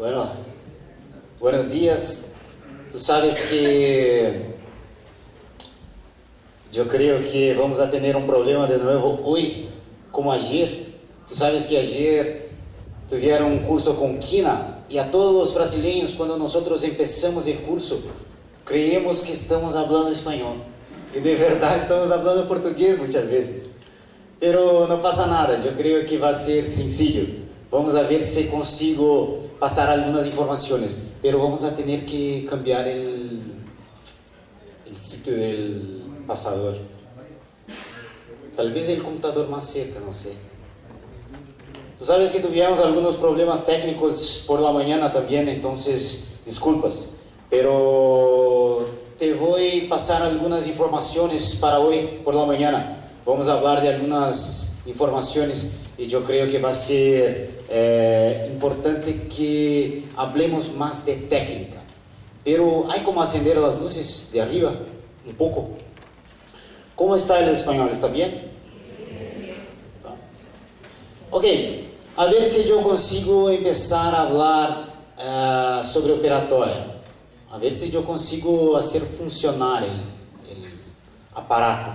Bueno, buenos días. Tú sabes que yo creo que vamos a tener un problema de nuevo hoy, como ayer. Tú sabes que ayer tuvieron un curso con Kina y a todos los brasileños, cuando nosotros empezamos el curso, creemos que estamos hablando español y de verdad estamos hablando portugués muchas veces. Pero no pasa nada, yo creo que va a ser sencillo. Vamos a ver si consigo pasar algunas informaciones, pero vamos a tener que cambiar el sitio del pasador. Tal vez el computador más cerca, no sé. Tú sabes que tuvimos algunos problemas técnicos por la mañana también, entonces disculpas. Pero te voy a pasar algunas informaciones para hoy por la mañana. Vamos a hablar de algunas informaciones y yo creo que va a ser importante que hablemos más de técnica. Pero hay como acender las luces de arriba, un poco. ¿Cómo está el español? ¿Está bien? Ok, a ver si yo consigo empezar a hablar sobre operatoria. A ver si yo consigo hacer funcionar el aparato.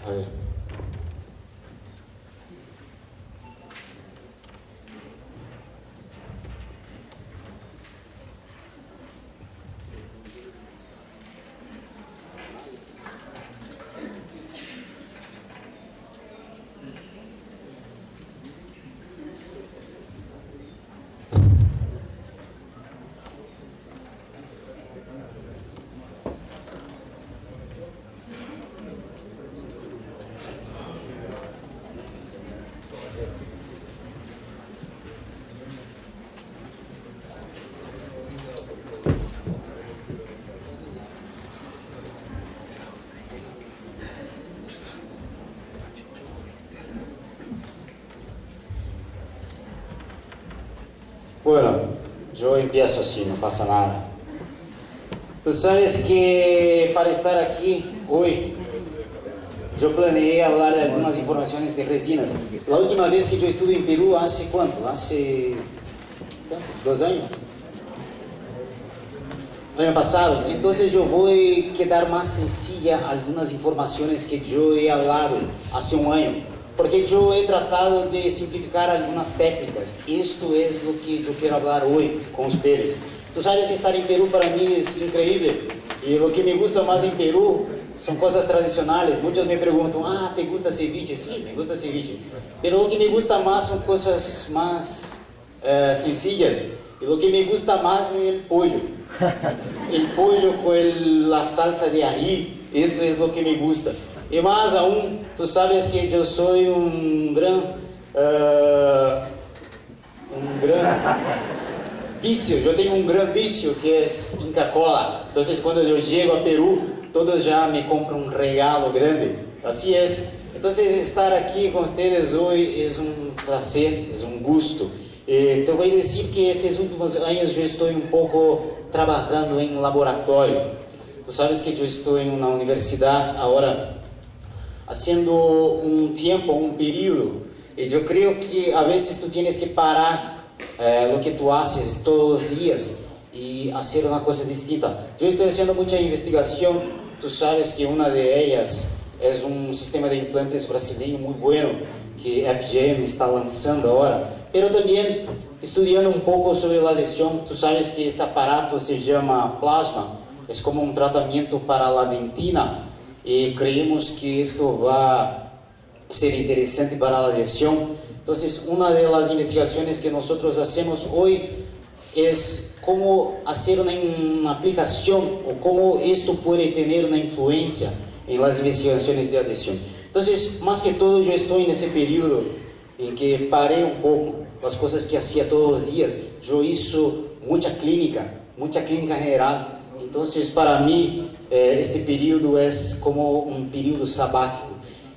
A ver. Bueno, yo empiezo así, no pasa nada. Tú sabes que para estar aquí hoy, yo planeé hablar de algunas informaciones de resinas. La última vez que yo estuve en Perú, ¿hace cuánto? Hace 2 años. El año pasado. Entonces yo voy a quedar más sencilla algunas informaciones que yo he hablado hace un año. Porque yo he tratado de simplificar algunas técnicas. Esto es lo que yo quiero hablar hoy con ustedes. Tú sabes que estar en Perú para mí es increíble. Y lo que me gusta más en Perú son cosas tradicionales. Muchos me preguntan, ¿te gusta ceviche? Sí, me gusta ceviche. Pero lo que me gusta más son cosas más sencillas. Y lo que me gusta más es el pollo. El pollo con la salsa de ají. Esto es lo que me gusta. Y más aún, tú sabes que yo soy un gran vicio. Yo tengo un gran vicio que es Inca Kola. Entonces cuando yo llego a Perú, todos ya me compran un regalo grande. Así es. Entonces estar aquí con ustedes hoy es un placer, es un gusto. Te voy a decir que estos últimos años yo estoy un poco trabajando en laboratorio. Tú sabes que yo estoy en una universidad ahora haciendo un tiempo, un periodo, y yo creo que a veces tú tienes que parar lo que tú haces todos los días y hacer una cosa distinta. Yo estoy haciendo mucha investigación. Tú sabes que una de ellas es un sistema de implantes brasileño muy bueno que FGM está lanzando ahora, pero también estudiando un poco sobre la adhesión. Tú sabes que este aparato se llama plasma, es como un tratamiento para la dentina. Y creemos que esto va a ser interesante para la adhesión. Entonces, una de las investigaciones que nosotros hacemos hoy es cómo hacer una aplicación o cómo esto puede tener una influencia en las investigaciones de adhesión. Entonces, más que todo, yo estoy en ese periodo en que paré un poco las cosas que hacía todos los días. Yo hice mucha clínica general. Entonces, para mí, este periodo es como un periodo sabático.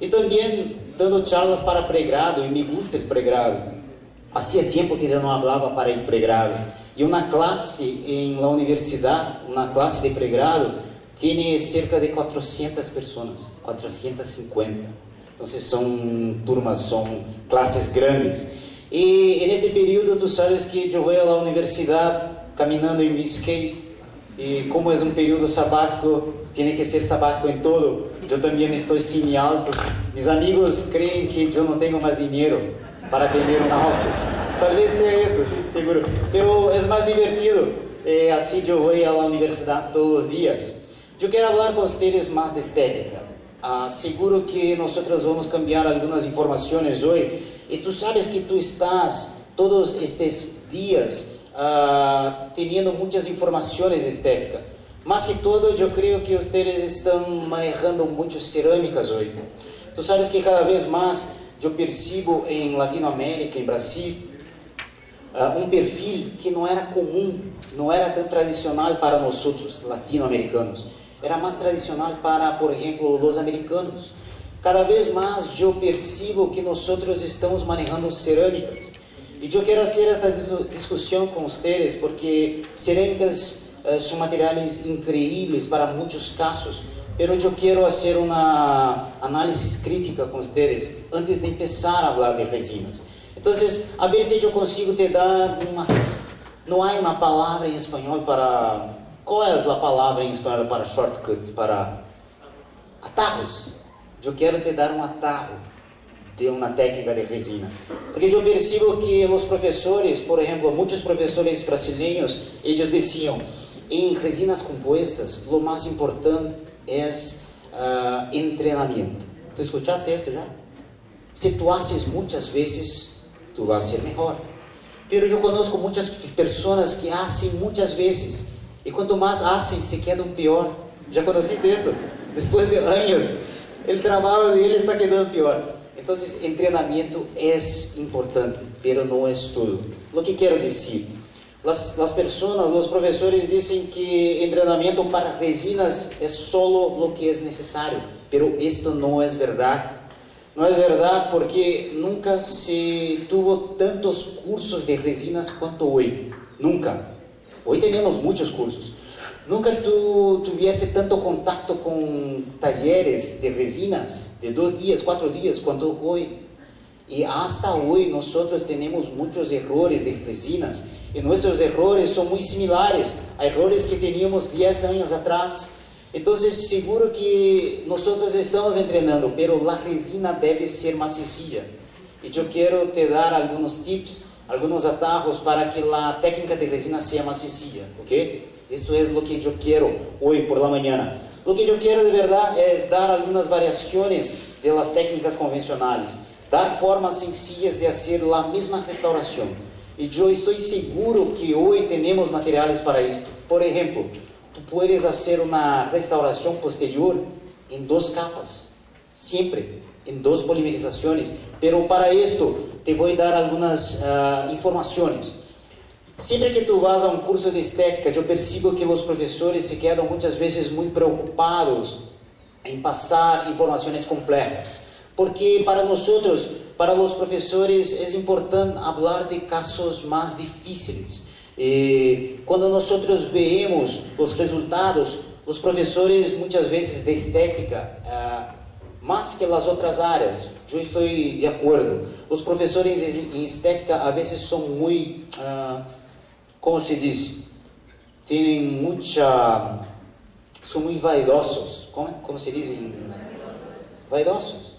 Y también dando charlas para pregrado, y me gusta el pregrado. Hacía tiempo que yo no hablaba para el pregrado. Y una clase en la universidad, una clase de pregrado, tiene cerca de 400 personas, 450. Entonces son turmas, son clases grandes. Y en este periodo tú sabes que yo voy a la universidad caminando en mi skate, y como es un periodo sabático, tiene que ser sabático en todo. Yo también estoy sin mi auto. Mis amigos creen que yo no tengo más dinero para tener un auto. Tal vez sea esto, sí, seguro. Pero es más divertido. Así yo voy a la universidad todos los días. Yo quiero hablar con ustedes más de estética. Seguro que nosotros vamos a cambiar algunas informaciones hoy. Y tú sabes que tú estás todos estos días teniendo muchas informaciones de estética. Más que todo, yo creo que ustedes están manejando muchas cerámicas hoy. Tú sabes que cada vez más yo percibo en Latinoamérica, en Brasil, un perfil que no era común, no era tan tradicional para nosotros, latinoamericanos. Era más tradicional para, por ejemplo, los americanos. Cada vez más yo percibo que nosotros estamos manejando cerámicas. Y yo quiero hacer esta discusión con ustedes porque cerámicas son materiales increíbles para muchos casos, pero yo quiero hacer una análisis crítica con ustedes antes de empezar a hablar de resinas. Entonces, a ver si yo consigo te dar uma... No hay una palabra en español para... ¿Cuál es la palabra en español para shortcuts, para atajos? Yo quiero te dar un atajo de una técnica de resina. Porque yo percibo que los profesores, por ejemplo, muchos profesores brasileños, ellos decían, en resinas compuestas, lo más importante es entrenamiento. ¿Tú escuchaste esto ya? Si tú haces muchas veces, tú vas a ser mejor. Pero yo conozco muchas personas que hacen muchas veces, y cuanto más hacen, se quedan peor. ¿Ya conociste esto? Después de años, el trabajo de él está quedando peor. Entonces, entrenamiento es importante, pero no es todo. Lo que quiero decir, las personas, los profesores dicen que entrenamiento para resinas es solo lo que es necesario, pero esto no es verdad. No es verdad porque nunca se tuvo tantos cursos de resinas cuanto hoy. Nunca. Hoy tenemos muchos cursos. Nunca tú tuviste tanto contacto con talleres de resinas de 2 días, 4 días, cuanto hoy. Y hasta hoy nosotros tenemos muchos errores de resinas. Y nuestros errores son muy similares a errores que teníamos 10 años atrás. Entonces, seguro que nosotros estamos entrenando, pero la resina debe ser más sencilla. Y yo quiero te dar algunos tips, algunos atajos para que la técnica de resina sea más sencilla, ¿ok? Esto es lo que yo quiero hoy por la mañana. Lo que yo quiero de verdad es dar algunas variaciones de las técnicas convencionales, dar formas sencillas de hacer la misma restauración. Y yo estoy seguro que hoy tenemos materiales para esto. Por ejemplo, tú puedes hacer una restauración posterior en 2 capas, siempre en 2 polimerizaciones. Pero para esto te voy a dar algunas informaciones. Siempre que tú vas a un curso de estética, yo percibo que los profesores se quedan muchas veces muy preocupados en pasar informaciones complejas. Porque para nosotros, para los profesores, es importante hablar de casos más difíciles. Cuando nosotros vemos los resultados, los profesores muchas veces de estética, más que las otras áreas, yo estoy de acuerdo. Los profesores en estética a veces son muy... ¿cómo se dice? Tienen mucha... Son muy vaidosos. ¿Cómo se dice? Vaidosos.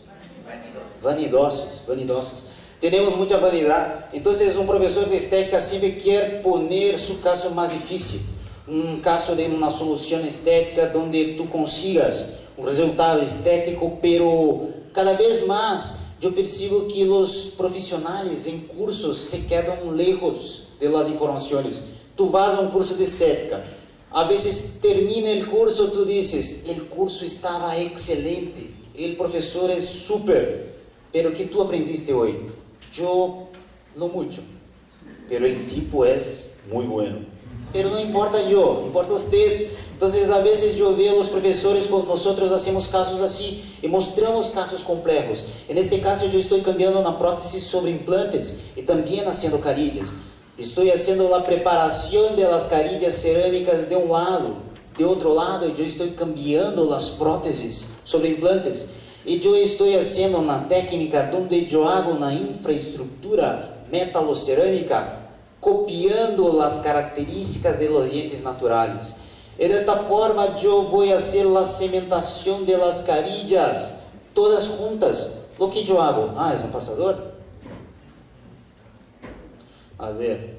Vanidosos. Tenemos mucha vanidad. Entonces un profesor de estética siempre quiere poner su caso más difícil. Un caso de una solución estética donde tú consigas un resultado estético, pero cada vez más yo percibo que los profesionales en cursos se quedan lejos de las informaciones. Tú vas a un curso de estética, a veces termina el curso, tú dices, el curso estaba excelente, el profesor es súper, pero ¿qué tú aprendiste hoy? Yo no mucho, pero el tipo es muy bueno. Pero no importa yo, importa usted. Entonces a veces yo veo a los profesores, con nosotros hacemos casos así y mostramos casos complejos. En este caso yo estoy cambiando una prótesis sobre implantes y también haciendo carillas. Estoy haciendo la preparación de las carillas cerámicas de un lado, de otro lado yo estoy cambiando las prótesis sobre implantes. Y yo estoy haciendo una técnica donde yo hago una infraestructura metalocerâmica copiando las características de los dientes naturales. Y de esta forma yo voy a hacer la cementación de las carillas, todas juntas. Lo que yo hago, es un pasador. A ver,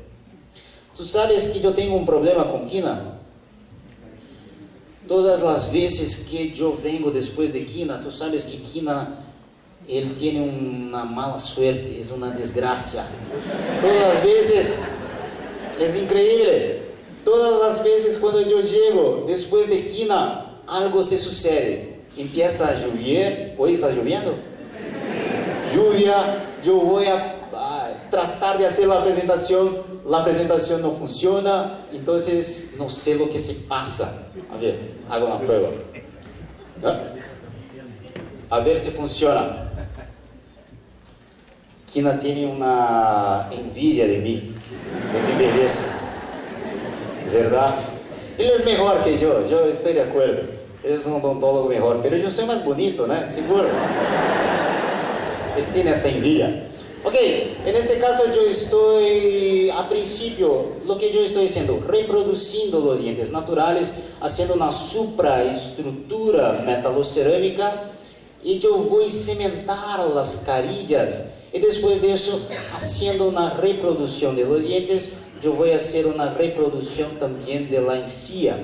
¿tú sabes que yo tengo un problema con quina? Todas las veces que yo vengo después de quina, tú sabes que quina, él tiene una mala suerte, es una desgracia. Todas las veces, es increíble. Todas las veces cuando yo llego después de quina, algo se sucede. Empieza a llover, hoy está lloviendo. Lluvia, yo voy a tratar de hacer la presentación no funciona, entonces no sé lo que se pasa. A ver, hago una prueba. A ver si funciona. Quina tiene una envidia de mí, de mi belleza, ¿verdad? Él es mejor que yo estoy de acuerdo. Él es un odontólogo mejor, pero yo soy más bonito, ¿no? Seguro. Él tiene esta envidia. Ok, en este caso yo estoy, a principio, lo que yo estoy haciendo, reproduciendo los dientes naturales, haciendo una supraestructura metalocerâmica, y yo voy a cementar las carillas, y después de eso, haciendo una reproducción de los dientes, yo voy a hacer una reproducción también de la encía.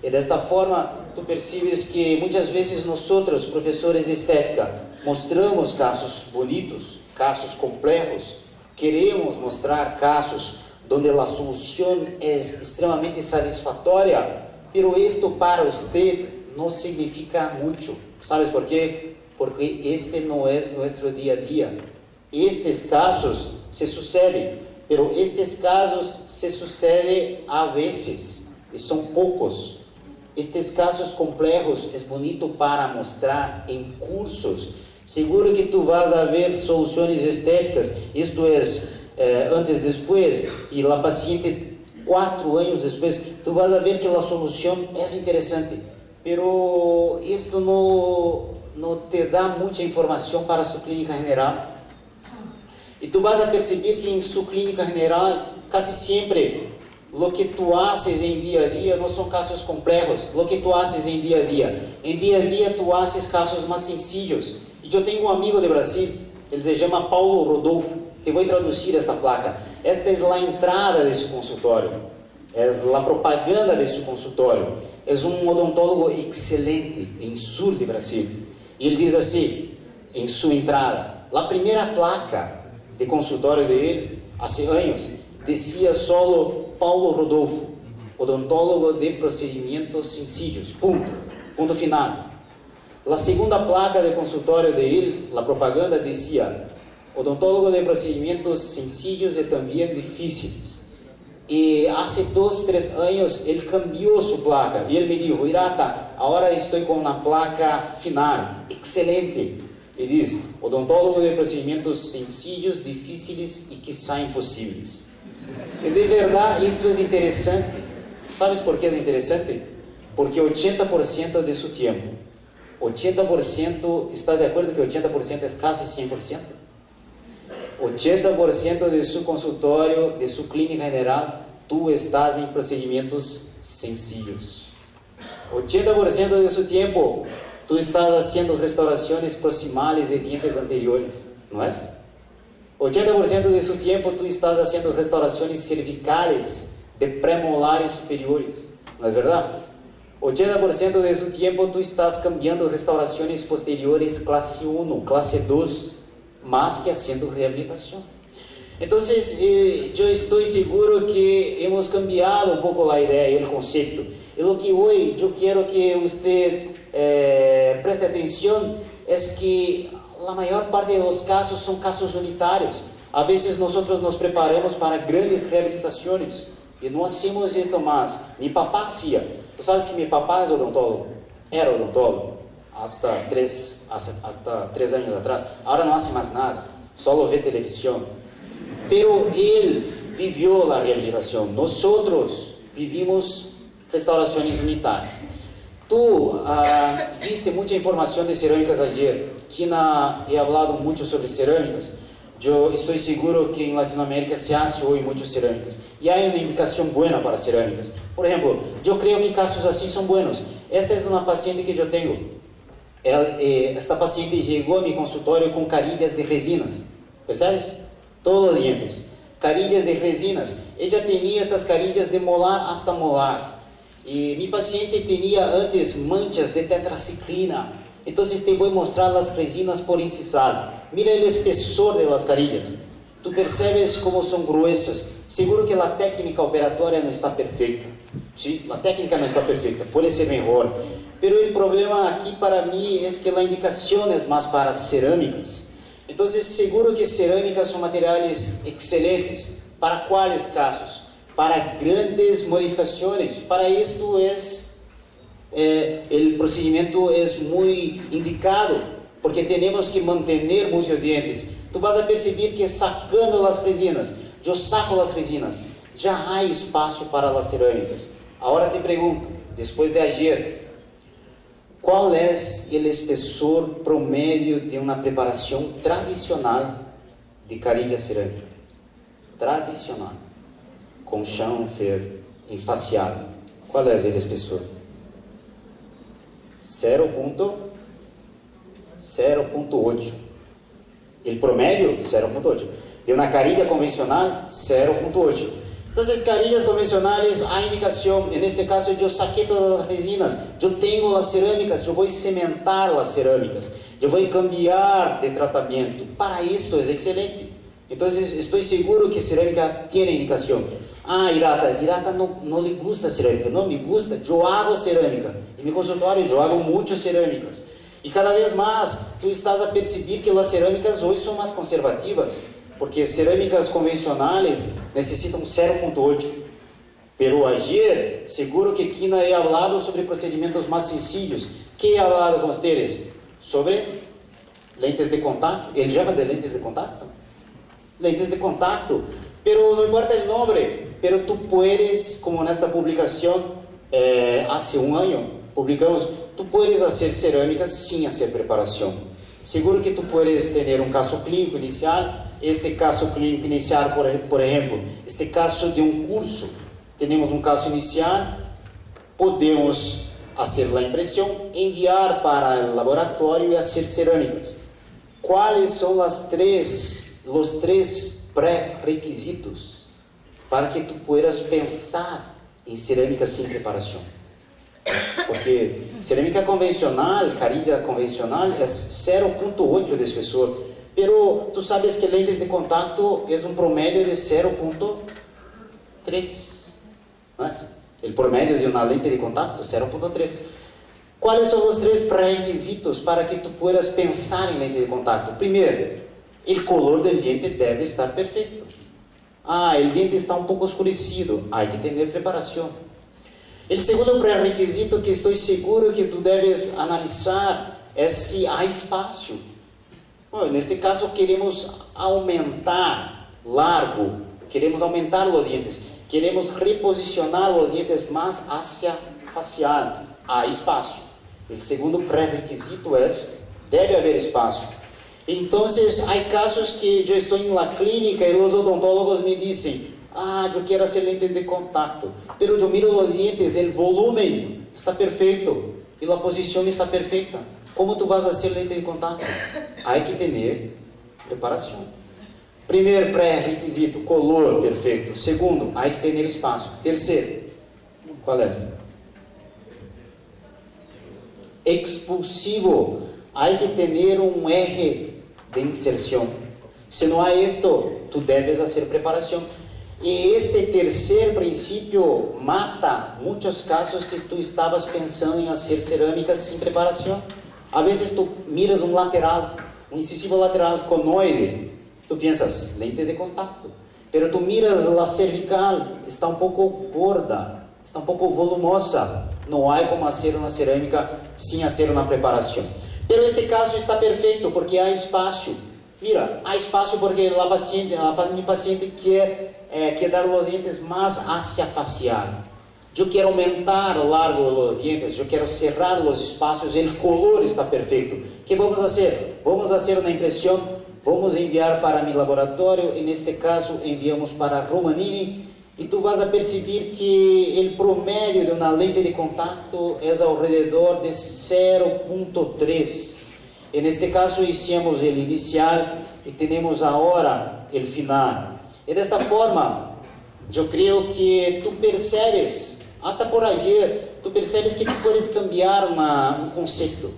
Y de esta forma, tú percibes que muchas veces nosotros, profesores de estética, mostramos casos bonitos, casos complejos, queremos mostrar casos donde la solución es extremadamente satisfactoria, pero esto para usted no significa mucho. ¿Sabes por qué? Porque este no es nuestro día a día. Estos casos se suceden, pero estos casos se suceden a veces, y son pocos. Estos casos complejos es bonito para mostrar en cursos. Seguro que tú vas a ver soluciones estéticas, esto es antes, después, y la paciente 4 años después, tú vas a ver que la solución es interesante, pero esto no te da mucha información para su clínica general. Y tú vas a percibir que en su clínica general, casi siempre, lo que tú haces en día a día no son casos complejos. Lo que tú haces en día a día tú haces casos más sencillos. Y yo tengo un amigo de Brasil, él se llama Paulo Rodolfo. Te voy a traducir esta placa. Esta es la entrada de su consultorio, es la propaganda de su consultorio. Es un odontólogo excelente en sur de Brasil. Y él dice así, en su entrada, la primera placa de consultório de ele, hace anos, decía solo Paulo Rodolfo, odontólogo de procedimentos sencillos, punto final. La segunda placa de consultório de ele, la propaganda decía, odontólogo de procedimentos sencillos y también difíciles. Y hace 2, 3 años, él cambió su placa, y él me dijo, Hirata, ahora estoy con una placa final, excelente. E diz, odontólogo de procedimentos sencillos, difíceis e quizá impossíveis. E de verdade, isto é interessante. ¿Sabes por que é interessante? Porque 80% de seu tempo, 80%, ¿estás de acordo que 80% é quase 100%? 80% de seu consultório, de sua clínica general, tu estás em procedimentos sencillos. 80% de seu tempo, tú estás haciendo restauraciones proximales de dientes anteriores, ¿no es? 80% de su tiempo tú estás haciendo restauraciones cervicales de premolares superiores, ¿no es verdad? 80% de su tiempo tú estás cambiando restauraciones posteriores clase 1, clase 2, más que haciendo rehabilitación. Entonces, yo estoy seguro que hemos cambiado un poco la idea y el concepto. Y lo que hoy yo quiero que usted preste atención es que la mayor parte de los casos son casos unitarios. A veces nosotros nos preparamos para grandes rehabilitaciones y no hacemos esto más. Mi papá hacía. Tú sabes que mi papá es odontólogo, era odontólogo hasta 3 años atrás. Ahora no hace más nada, solo ve televisión. Pero él vivió la rehabilitación. Nosotros vivimos restauraciones unitarias. Tú viste mucha información de cerámicas ayer. Quina he hablado mucho sobre cerámicas. yo estoy seguro que en Latinoamérica se hace hoy muchas cerámicas. Y hay una indicación buena para cerámicas. Por ejemplo, yo creo que casos así son buenos. Esta es una paciente que yo tengo. Esta paciente llegó a mi consultorio con carillas de resinas. ¿Percebes? Todos los dientes. Carillas de resinas. Ella tenía estas carillas de molar hasta molar. Y mi paciente tenía antes manchas de tetraciclina. Entonces te voy a mostrar las resinas por incisal. Mira el espesor de las carillas. Tú percebes cómo son gruesas. Seguro que la técnica operatoria no está perfecta. ¿Sí? La técnica no está perfecta. Puede ser mejor. Pero el problema aquí para mí es que la indicación es más para cerámicas. Entonces seguro que cerámicas son materiales excelentes. ¿Para cuáles casos? Para grandes modificaciones. Para esto el procedimiento es muy indicado, porque tenemos que mantener muchos dientes. Tú vas a percibir que sacando las resinas, yo saco las resinas, ya hay espacio para las cerámicas. Ahora te pregunto, después de ayer, ¿cuál es el espesor promedio de una preparación tradicional de carilla cerámica? Tradicional, con chamfer, en facial. ¿Cuál es el espesor? 0.8. El promedio, 0.8. De una carilla convencional, 0.8. Entonces, carillas convencionales, hay indicación. En este caso, yo saqué todas las resinas. Yo tengo las cerámicas. Yo voy a cementar las cerámicas. Yo voy a cambiar de tratamiento. Para esto es excelente. Entonces, estoy seguro que cerámica tiene indicación. Hirata no le gusta cerámica. No me gusta. Yo hago cerámica. En mi consultorio yo hago muchas cerámicas. Y cada vez más tú estás a percibir que las cerámicas hoy son más conservativas. Porque cerámicas convencionales necesitan 0.8. Pero ayer, seguro que aquí no he hablado sobre procedimientos más sencillos. ¿Qué he hablado con ustedes? Sobre lentes de contacto. Él llama de lentes de contacto. Lentes de contacto. Pero no importa el nombre. Pero tú puedes, como en esta publicación, hace un año, publicamos, tú puedes hacer cerámicas sin hacer preparación. Seguro que tú puedes tener un caso clínico inicial. Este caso clínico inicial, por ejemplo, este caso de un curso. Tenemos un caso inicial, podemos hacer la impresión, enviar para el laboratorio y hacer cerámicas. ¿Cuáles son los tres prerequisitos para que tú puedas pensar en cerámica sin preparación? Porque cerámica convencional, carilla convencional, es 0.8 de espesor, pero tú sabes que lentes de contacto es un promedio de 0.3, ¿no es? El promedio de una lente de contacto es 0.3. ¿Cuáles son los tres requisitos para que tú puedas pensar en lente de contacto? Primero, el color del diente debe estar perfecto. El diente está un poco oscurecido, hay que tener preparación. El segundo prerequisito que estoy seguro que tú debes analizar es si hay espacio. Bueno, en este caso queremos aumentar queremos aumentar los dientes, queremos reposicionar los dientes más hacia facial. Hay espacio. El segundo prerequisito es, debe haber espacio. Entonces, hay casos que yo estoy en la clínica y los odontólogos me dicen, yo quiero hacer lentes de contacto, pero yo miro los dientes, el volumen está perfecto y la posición está perfecta. ¿Cómo tú vas a hacer lente de contacto? Hay que tener preparación. Primer pré-requisito, color perfecto. Segundo, hay que tener espacio. Tercero, ¿cuál es? Expulsivo. Hay que tener un eje de inserción. Si no hay esto, tú debes hacer preparación. Y este tercer principio mata muchos casos que tú estabas pensando en hacer cerámicas sin preparación. A veces tú miras un lateral, un incisivo lateral conoide, tú piensas, lente de contacto. Pero tú miras la cervical, está un poco gorda, está un poco volumosa. No hay como hacer una cerámica sin hacer una preparación. Pero este caso está perfecto porque hay espacio. Mira, hay espacio porque mi paciente quiere dar los dientes más hacia facial. Yo quiero aumentar el largo de los dientes, yo quiero cerrar los espacios, el color está perfecto. ¿Qué vamos a hacer? Vamos a hacer una impresión vamos enviar para mi laboratório, en este caso enviamos para Romanini, e tu vas a perceber que o promédio de uma lente de contato é ao redor de 0.3. En este caso hicimos o inicial e temos agora o final. E desta forma, eu creio que tu percebes, hasta por ayer, tu percebes que tu puedes cambiar um conceito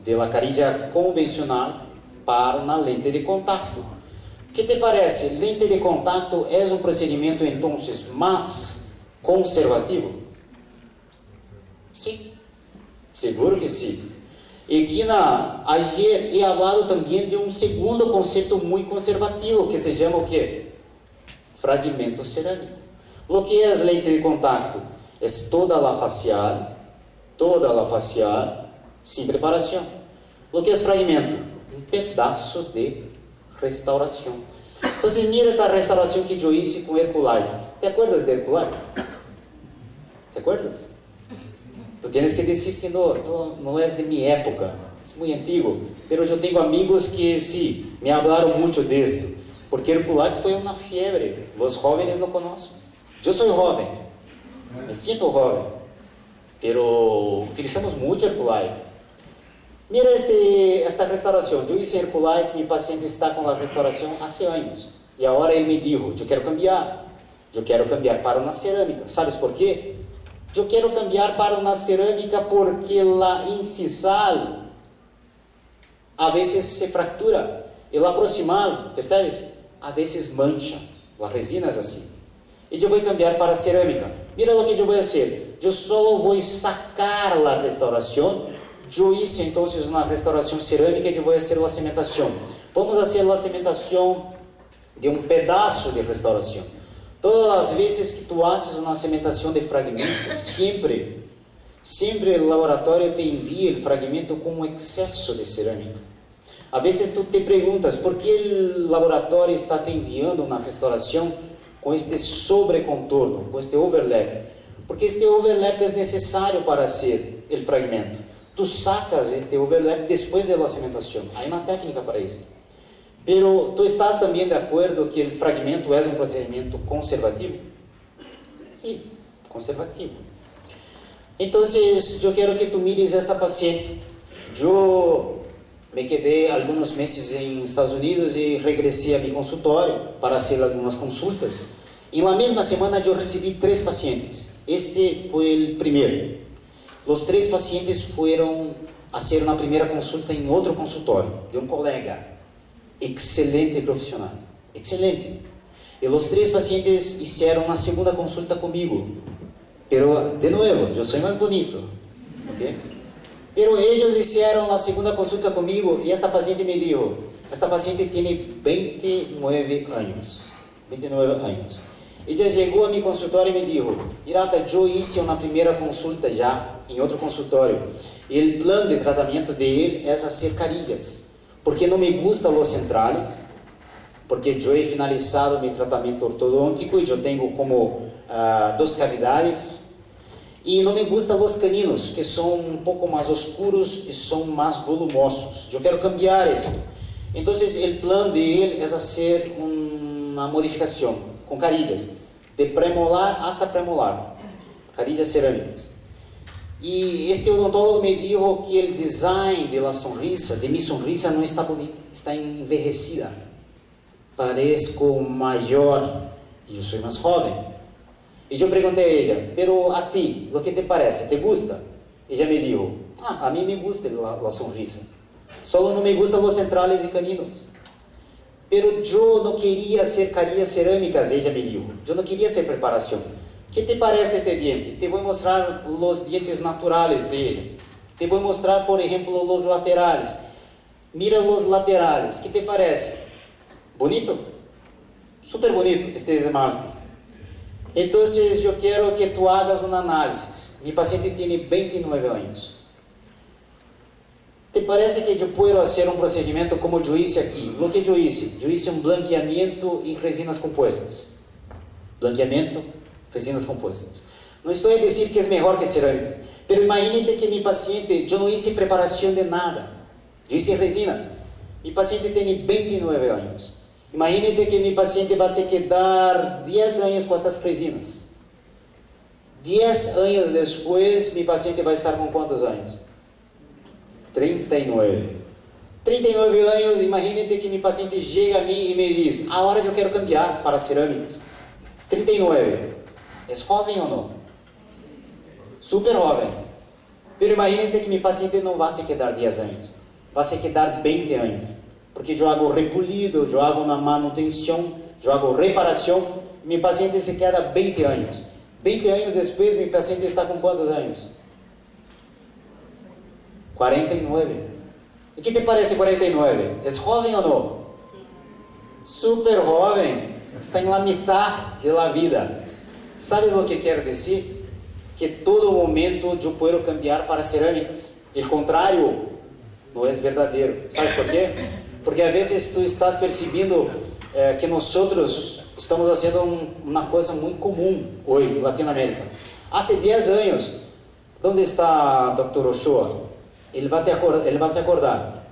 de la carilla convencional para uma lente de contato. O que te parece? Lente de contato é um procedimento, então, mais conservativo? Sim, seguro que sim. E aqui ayer he hablado também de um segundo conceito muito conservativo, que se chama o quê? Fragmento cerâmico. O que é a lente de contato? É toda a facial, sem preparação. O que é fragmento? Um pedaço de restauração. Então, mira esta restauração que eu hice com Herculite. ¿Te acuerdas de Herculite? ¿Te acuerdas? Tu tienes que dizer que não é de minha época, é muito antigo, mas eu tenho amigos que sim, me falaram muito disto, porque Herculite foi uma febre, os jovens não conhecem. Eu sou jovem, me sinto jovem, mas utilizamos muito Herculite. Mira esta restauração, eu hice Herculite, meu paciente está com a restauração há anos, e agora ele me dijo, eu quero cambiar para uma cerâmica. ¿Sabes por quê? Eu quero cambiar para uma cerâmica porque a incisal a vezes se fractura e a proximal, percebes? A vezes mancha, a resina é assim. E eu vou cambiar para cerâmica. Mira o que eu vou fazer. Eu só vou sacar a restauração. Eu hice então uma restauração cerâmica e eu vou fazer a cimentação. Vamos fazer a cimentação de um pedaço de restauração. Todas as vezes que tu haces uma cimentação de fragmento, sempre o laboratório te envia o fragmento com um excesso de cerâmica. A vezes tu te perguntas por que o laboratório está te enviando uma restauração com este sobrecontorno, com este overlap. Porque este overlap é necessário para ser o fragmento. Tu sacas este overlap depois da cimentação. Há uma técnica para isso. Pero tu estás também de acordo que o fragmento é um procedimento conservativo? Sim, conservativo. Então, eu quero que tu mires esta paciente. Eu me quedei alguns meses em Estados Unidos e regressei a meu consultório para fazer algumas consultas. E na mesma semana eu recebi 3 pacientes. Este foi o primeiro. Os 3 pacientes foram a fazer uma primeira consulta em outro consultório de um colega. Excelente profissional, excelente. E os 3 pacientes fizeram uma segunda consulta comigo. Pero, de novo, eu sou mais bonito, ¿ok? Pero eles fizeram a segunda consulta comigo e esta paciente me disse, esta paciente tem 29 anos. 29 anos. Ella chegou a meu consultório e me disse, Hirata, eu hice uma primeira consulta já em outro consultório. E o plano de tratamento dele é fazer carilhas. Porque não me gustam os centrales, porque eu he finalizado meu tratamento ortodôntico e eu tenho como 2 cavidades, e não me gustam os caninos, que são um pouco mais oscuros e são mais volumosos. Eu quero cambiar isso. Então, o plano dele é fazer uma modificação com carilhas, de premolar hasta premolar, carilhas cerâmicas. E este odontólogo me disse que o design de minha sonrisa não está bonito, está envelhecida. Parezco maior e eu sou mais jovem. E eu perguntei a ela, pero a ti, o que te parece? Te gusta? Ela me disse, a mim me gusta a sonrisa. Só não me gustam os centrales e caninos. Pero eu não queria ser carilhas cerâmicas, ela me disse. Eu não queria ser preparação. ¿Qué te parece este diente? Te voy a mostrar los dientes naturales de ella. Te voy a mostrar, por ejemplo, los laterales. Mira los laterales. ¿Qué te parece? ¿Bonito? Súper bonito este esmalte. Entonces, yo quiero que tú hagas un análisis. Mi paciente tiene 29 años. ¿Te parece que yo puedo hacer un procedimiento como yo hice aquí? Lo que yo hice un blanqueamiento y resinas compuestas. Blanqueamiento, resinas compuestas. Não estou a dizer que é melhor que cerâmicas, mas imagínate que mi paciente, eu não hice preparação de nada, eu hice resinas, Mi paciente tiene 29 años. Imagínate que mi paciente va a se quedar 10 años con estas resinas. 10 años después, mi paciente va a estar con ¿cuántos años? 39. 39 años, imagínate que mi paciente llega a mí y me dice, ahora yo quiero cambiar para cerámicas. 39. ¿Es joven o no? Súper joven. Pero imagínate que mi paciente no va a se quedar 10 años. Va a se quedar 20 años. Porque yo hago repulido, yo hago una manutención, yo hago reparación. Mi paciente se queda 20 años. 20 años después, mi paciente está con ¿cuántos años? 49. ¿Y qué te parece 49? ¿Es joven o no? Súper joven. Está en la mitad de la vida. ¿Sabes lo que quiero decir? Que todo momento yo puedo cambiar para cerámicas. El contrario no es verdadero. ¿Sabes por qué? Porque a veces tú estás percibiendo que nosotros estamos haciendo una cosa muy común hoy en Latinoamérica. Hace 10 años, ¿dónde está Dr. Ochoa? Ele vai se acordar.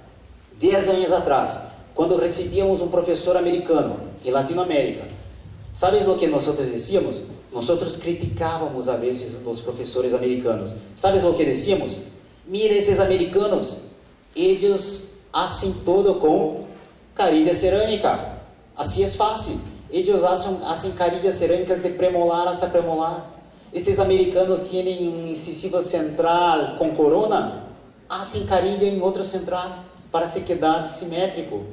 10 anos atrás, quando recebíamos um professor americano em Latinoamérica, ¿sabes lo que nosotros decíamos? Nosotros criticávamos a veces os professores americanos. ¿Sabes lo que decíamos? Mira estes americanos, eles hacen todo com carilha cerâmica. Assim é fácil. Eles hacen carillas cerâmicas de premolar hasta premolar. Estes americanos têm um incisivo central com corona. Hacen carilla em outro central para se quedar simétrico.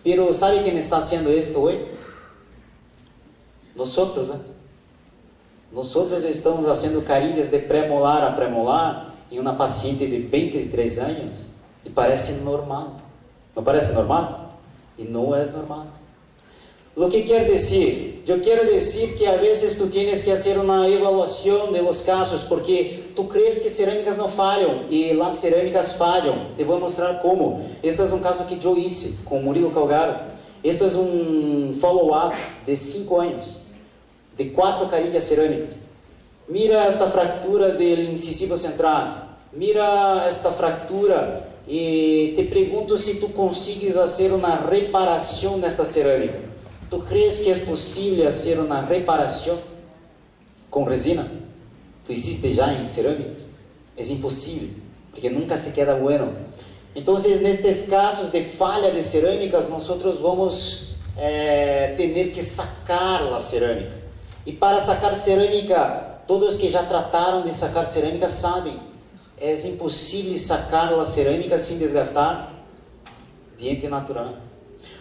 Pero ¿sabe quem está haciendo esto hoy? Nosotros, ¿eh? Nosotros estamos haciendo carillas de premolar a premolar em uma paciente de 23 anos e parece normal. Não parece normal? E não é normal. Lo que quero dizer? Eu quero dizer que a vezes tu tienes que fazer uma evaluação de los casos, porque tu crees que cerâmicas não falham e las cerâmicas falham. Te vou mostrar como. Este é um caso que eu hice com Murilo Calgaro. Este é um follow-up de 5 anos, de 4 carillas cerâmicas. Mira esta fractura do incisivo central. Mira esta fractura e te pergunto se tu consigues fazer uma reparação nesta cerâmica. ¿Tú crees que es posible hacer una reparación con resina? ¿Tú hiciste ya en cerámicas? Es imposible, porque nunca se queda bueno. Entonces, en estos casos de falla de cerámicas, nosotros vamos tener que sacar la cerámica. Y para sacar cerámica, todos que ya trataron de sacar cerámica saben, es imposible sacar la cerámica sin desgastar diente natural.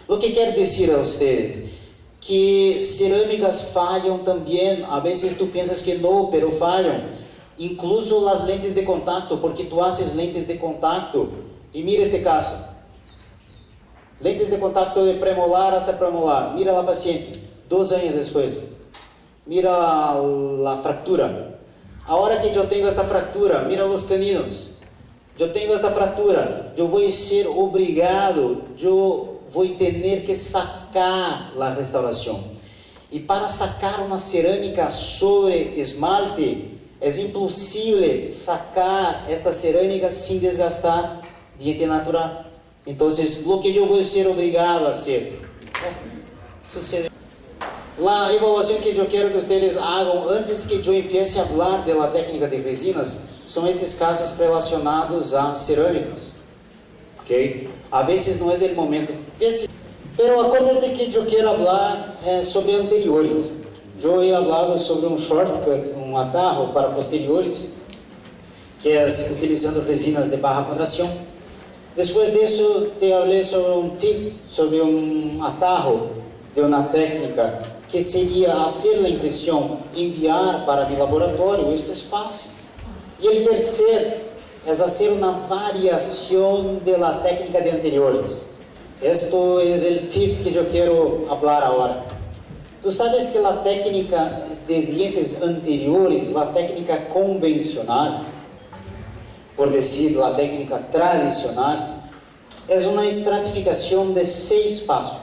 Lo que quero dizer a ustedes, que cerâmicas falham também. A vezes tu pensas que não, pero falham. Incluso as lentes de contacto, porque tu haces lentes de contacto. E mira este caso. Lentes de contacto de premolar hasta premolar. Mira la paciente, 2 anos depois. Mira a fractura. Agora que eu tenho esta fractura, mira os caninos. Eu tenho esta fractura. Eu vou ser obrigado, vou ter que sacar a restauração. E para sacar uma cerâmica sobre esmalte, é impossível sacar esta cerâmica sem desgastar diente natural. Então, o que eu vou ser obrigado a fazer? Sucede. A evaluação que eu quero que vocês hagam antes que eu empiece a falar da técnica de resinas são estes casos relacionados a cerâmicas. Ok? A vezes não é o momento. Pero acuérdate que eu quero falar sobre anteriores. Eu he hablado sobre um shortcut, um atarro para posteriores, que é utilizando resinas de baja contração. Depois disso, te falei sobre um tip, sobre um atarro de uma técnica que seria fazer a impressão, enviar para meu laboratório. Isto é fácil. E o terceiro é fazer uma variação da técnica de anteriores. Esto es el tip que yo quiero hablar ahora. Tú sabes que la técnica de dientes anteriores, la técnica convencional, por decir la técnica tradicional, es una estratificación de 6 pasos.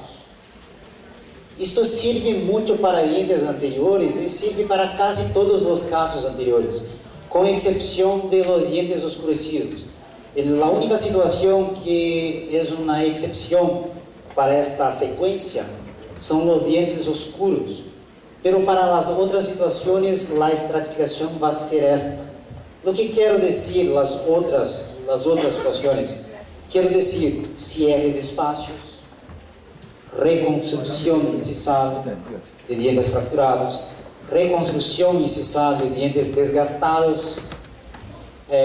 Esto sirve mucho para dientes anteriores y sirve para casi todos los casos anteriores, con excepción de los dientes oscurecidos. La única situación que es una excepción para esta secuencia son los dientes oscuros. Pero para las otras situaciones la estratificación va a ser esta. Lo que quiero decir, las otras situaciones, quiero decir cierre de espacios, reconstrucción incisal de dientes fracturados, reconstrucción incisal de dientes desgastados.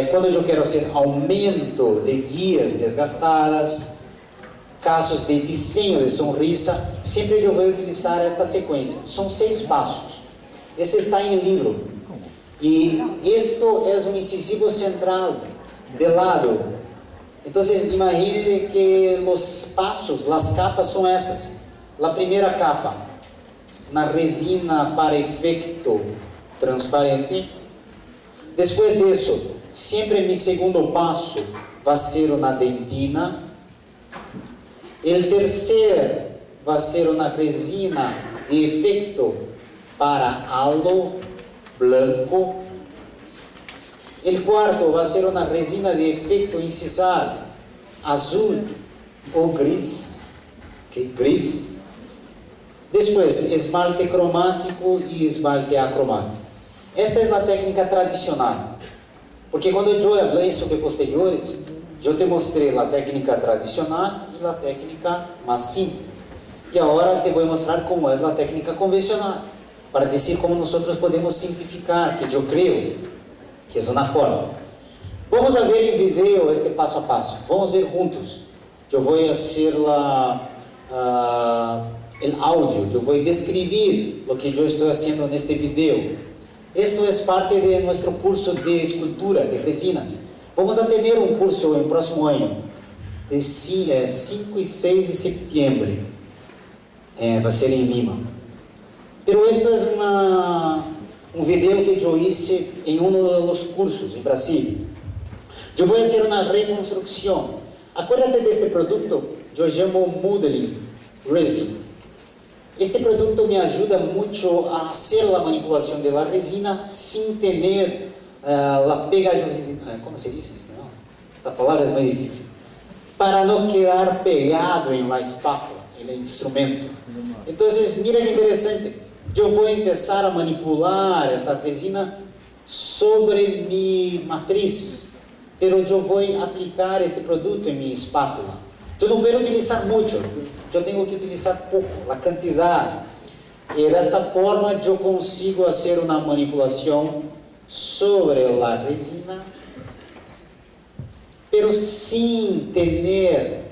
Quando eu quero hacer aumento de guias desgastadas, casos de diseño de sonrisa, sempre eu vou utilizar esta sequência. São 6 passos. Este está em livro. E esto é um incisivo central, de lado. Então, imagine que os passos, as capas são essas. A primeira capa, na resina para efeito transparente. Depois disso, sempre mi segundo passo vai ser na dentina. O terceiro vai ser na resina de efeito para halo blanco. O quarto vai ser na resina de efeito incisal azul ou gris. Okay, gris. Depois, esmalte cromático e esmalte acromático. Esta é a técnica tradicional. Porque quando eu falei sobre posteriores, eu te mostrei a técnica tradicional e a técnica mais simples. E agora te vou mostrar como é a técnica convencional, para dizer como nós podemos simplificar, que eu creio que é uma forma. Vamos a ver em vídeo este passo a passo. Vamos ver juntos. Eu vou fazer o áudio, eu vou descrever o que eu estou fazendo neste vídeo. Esto é parte de nosso curso de escultura de resinas. Vamos a ter um curso no próximo ano, de 5 e 6 de setembro. Vai ser em Lima. Pero esto é um vídeo que eu hice em dos cursos em Brasil. Eu vou fazer uma reconstrução. Acuérdate deste produto, eu chamo Modeling Resin. Este produto me ajuda muito a fazer a manipulação da resina sem ter a pegajosidade. Como se diz isso? Esta palavra é muito difícil. Para não quedar pegado em la espátula, no instrumento. Então, mira que interessante. Eu vou começar a manipular esta resina sobre minha matriz, pero eu vou aplicar este produto em minha espátula. Eu não quero utilizar muito. Eu tenho que utilizar pouco, a quantidade. E desta forma eu consigo fazer uma manipulação sobre a resina, pero sem ter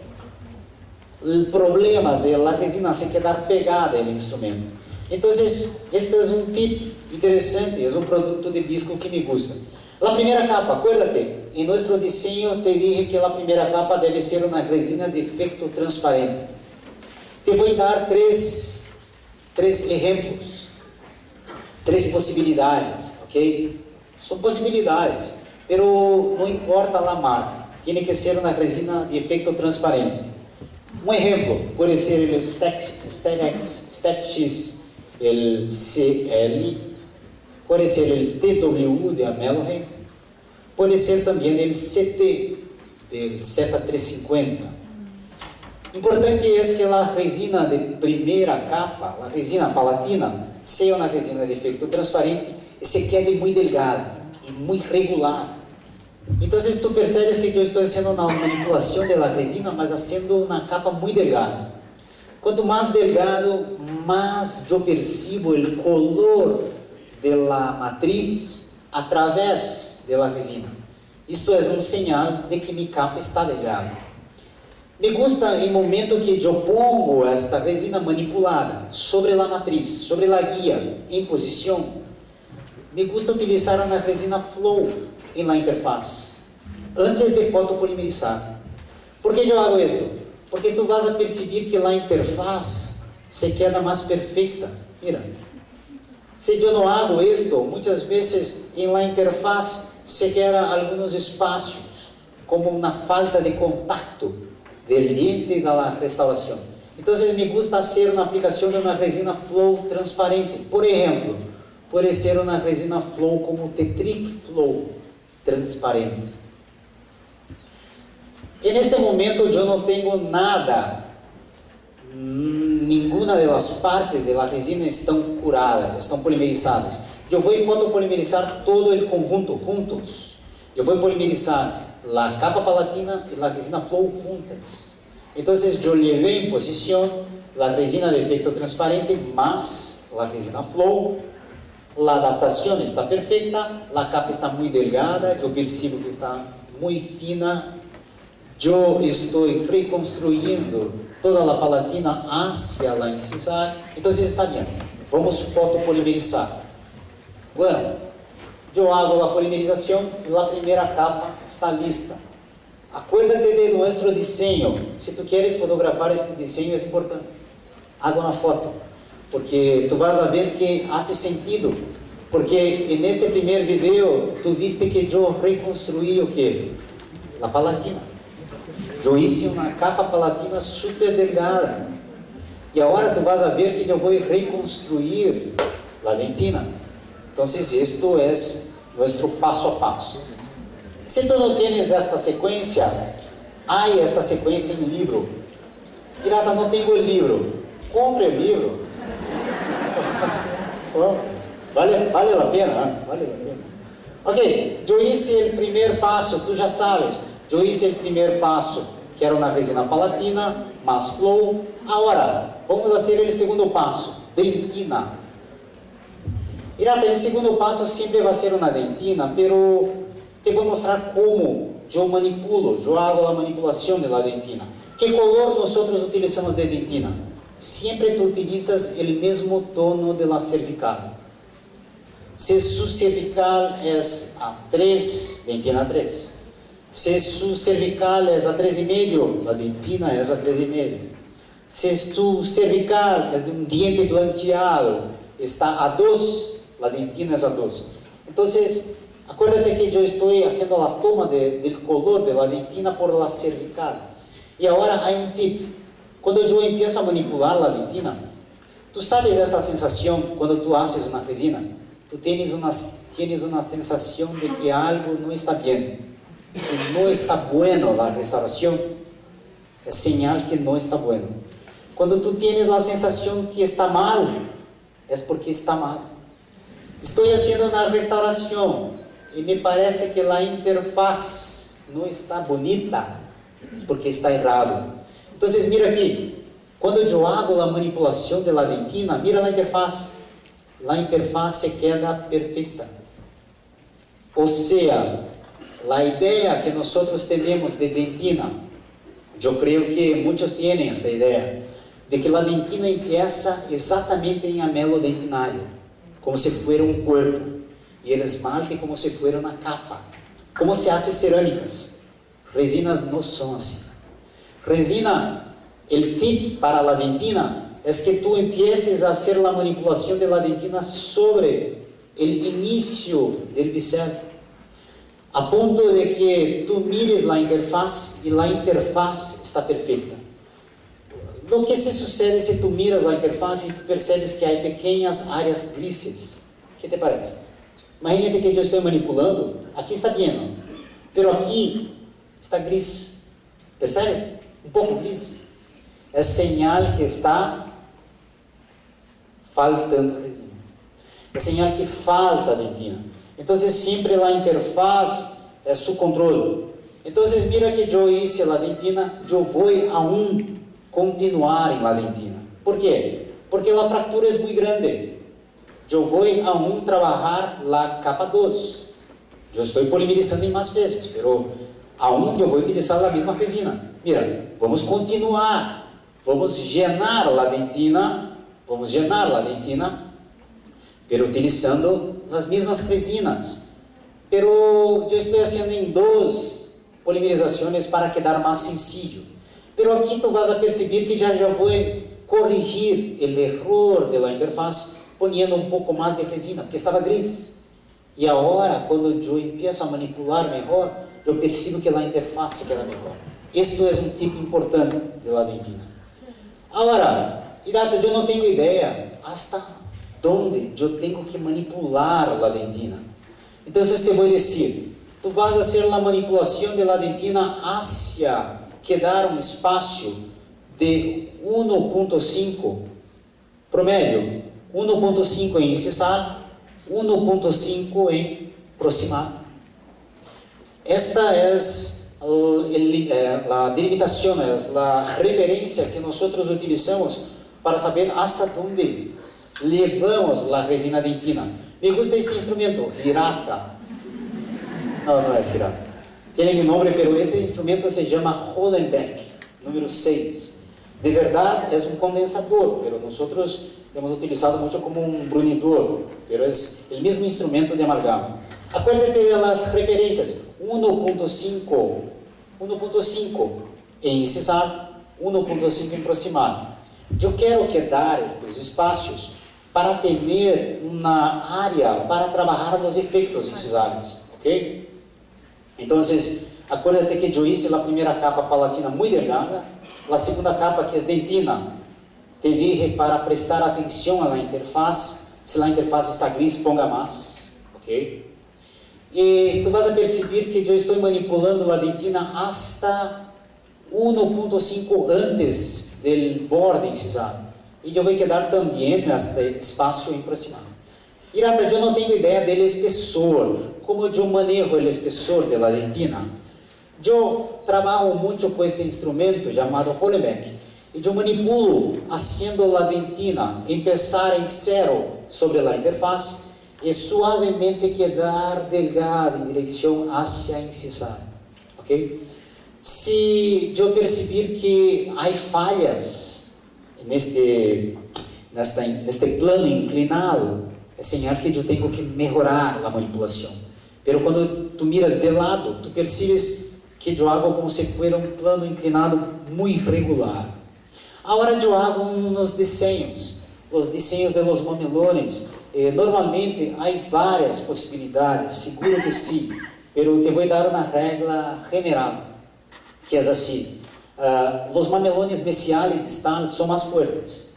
o problema de a resina se quedar pegada no instrumento. Então, este é um tip interessante, é um produto de visco que me gusta. A primeira capa, acuérdate, em nosso desenho te dije que a primeira capa deve ser uma resina de efeito transparente. Te vou dar três exemplos, 3 possibilidades, ok? São possibilidades, pero não importa a marca, tem que ser uma resina de efeito transparente. Um exemplo pode ser o StatX, o CL, pode ser o TW de Amelheim, pode ser também o CT, del Z350. Importante é que a resina de primeira capa, a resina palatina, seja uma resina de efeito transparente e se quede muito delgada e muito regular. Então, tu percebes que eu estou fazendo uma manipulação da resina, mas fazendo uma capa muito delgada. Quanto mais delgado, mais eu percebo o color da matriz através da resina. Isto é um sinal de que minha capa está delgada. Me gusta em momento que eu pongo esta resina manipulada sobre a matriz, sobre a guia, em posição. Me gusta utilizar uma resina flow em la interfaz, antes de fotopolimerizar. Por que eu hago isto? Porque tu vas a perceber que a interfaz se queda mais perfeita. Mira, se eu não hago isto, muitas vezes em la interfaz se queda alguns espaços, como uma falta de contacto del diente da restauração. Então, me gusta fazer uma aplicação de uma resina flow transparente. Por exemplo, pode ser uma resina flow como Tetric Flow transparente. En este momento yo no tengo nada, ninguna de las partes de la resina están curadas, están polimerizadas. Yo voy a fotopolimerizar todo el conjunto juntos. Yo voy a polimerizar la capa palatina y la resina flow juntas. Entonces yo llevé en posición la resina de efecto transparente más la resina flow. La adaptación está perfecta, la capa está muy delgada, yo percibo que está muy fina. Yo estoy reconstruyendo toda la palatina hacia la incisal. Entonces está bien, vamos a fotopolimerizar. Bueno, yo hago la polimerización y la primera capa está lista. Acuérdate de nuestro diseño. Si tú quieres fotografar este diseño es importante. Haga una foto, porque tú vas a ver que hace sentido. Porque en este primer video tú viste que yo reconstruí o qué? La palatina. Yo hice una capa palatina súper delgada. Y ahora tú vas a ver que yo voy a reconstruir la dentina. Entonces esto es nuestro paso a paso. Si tú no tienes esta secuencia, hay esta secuencia en el libro. Pirata, no tengo el libro. Compre el libro. Vale la pena, ¿eh? Vale la pena. Ok, yo hice el primer paso, tú ya sabes. Yo hice el primer paso, que era una resina palatina, más flow. Ahora, vamos a hacer el segundo paso, dentina. Pirata, el segundo paso siempre va a ser una dentina, pero te voy a mostrar cómo yo manipulo, yo hago la manipulación de la dentina. ¿Qué color nosotros utilizamos de dentina? Siempre tú utilizas el mismo tono de la cervical. Si su cervical es a 3, dentina a 3. Si su cervical es a 3,5, la dentina es a 3,5. Si tu cervical es de un diente blanqueado, está a 2, la dentina es a 2. Entonces, acuérdate que yo estoy haciendo la toma del color de la dentina por la cervical. Y ahora hay un tip. Cuando yo empiezo a manipular la dentina, tú sabes esta sensación cuando tú haces una resina. Tú tienes una sensación de que algo no está bien, que no está bueno la restauración. Es señal que no está bueno. Cuando tú tienes la sensación que está mal, es porque está mal. Estoy haciendo una restauración y me parece que la interfaz no está bonita, es porque está errado. Entonces mira aquí, cuando yo hago la manipulación de la dentina, mira la interfaz se queda perfecta. O sea, la idea que nosotros tenemos de dentina, yo creo que muchos tienen esta idea, de que la dentina empieza exactamente en amelo dentinario, como si fuera un cuerpo, y el esmalte como si fuera una capa. ¿Cómo se hace cerámicas? Resinas no son así. Resina, el tip para la dentina es que tú empieces a hacer la manipulación de la dentina sobre el inicio del pincel, a punto de que tú mires la interfaz y la interfaz está perfecta. Lo que se sucede si tú miras la interfaz y tú percebes que hay pequeñas áreas grises. ¿Qué te parece? Imagínate que yo estoy manipulando, aquí está bien, ¿no? Pero aquí está gris. ¿Percebe? Un poco gris. Es señal que está faltando resina. Es señal que falta dentina. Entonces siempre la interfaz es su control. Entonces mira que yo hice la dentina, yo voy aún continuar en la dentina. ¿Por qué? Porque la fractura es muy grande. Yo voy aún trabajar la capa 2. Yo estoy polimerizando en más veces, pero aún yo voy a utilizar la misma resina. Mira, vamos a continuar. Vamos a llenar la dentina, pero utilizando las mismas resinas. Pero yo estoy haciendo en 2 polimerizaciones para quedar más sencillo. Pero aquí tú vas a percibir que ya voy a corregir el error de la interfaz poniendo un poco más de resina, porque estaba gris. Y ahora, cuando yo empiezo a manipular mejor, yo percibo que la interfaz se queda mejor. Esto es un tip importante de la dentina. Ahora, Hirata, yo no tengo idea hasta dónde yo tengo que manipular la dentina. Entonces te voy a decir, tu vas fazer a manipulação da dentina hacia quedar um espaço de 1.5 promédio, 1.5 em incisar, 1.5 em proximar. Esta é a delimitação, é a referência que nós utilizamos para saber hasta onde levamos a resina dentina. Me gusta este instrumento, Hirata. Não é Hirata. Tem um nome, mas este instrumento se chama Hollenbeck, número 6. De verdade, é um condensador, mas nós hemos utilizado muito como um brunidor, mas é o mesmo instrumento de amalgama. Acuérdate das referências, 1.5 em incisar, 1.5 em proximar. Eu quero quedar estes espaços para ter uma área para trabalhar os efeitos incisales, ok? Então, acuérdate que eu hice a primeira capa palatina muito delgada, a segunda capa que é dentina, te dije para prestar atenção à interfaz, se a interfaz está gris, ponga mais, ok? E tu vas a perceber que eu estou manipulando a dentina hasta 1.5 antes do borde incisado. E eu vou quedar também neste espaço em proximado. Hirata, eu não tenho ideia do espessor. Como eu manejo o espessor da dentina? Eu trabalho muito com este instrumento chamado Hollenbeck. E eu manipulo haciendo a dentina empezar em zero sobre a interfaz e suavemente quedar delgada em direção hacia incisar. Ok? Se eu perceber que há falhas neste plano inclinado, é sinal que eu tenho que melhorar a manipulação. Pero quando tu miras de lado, tu percebes que eu hago como se fosse um plano inclinado muito irregular. Agora eu hago uns desenhos, os desenhos de los mamelones. Normalmente há várias possibilidades, seguro que sim, pero te vou dar uma regra general, que é assim: os mamelones mesial e distal são mais fortes,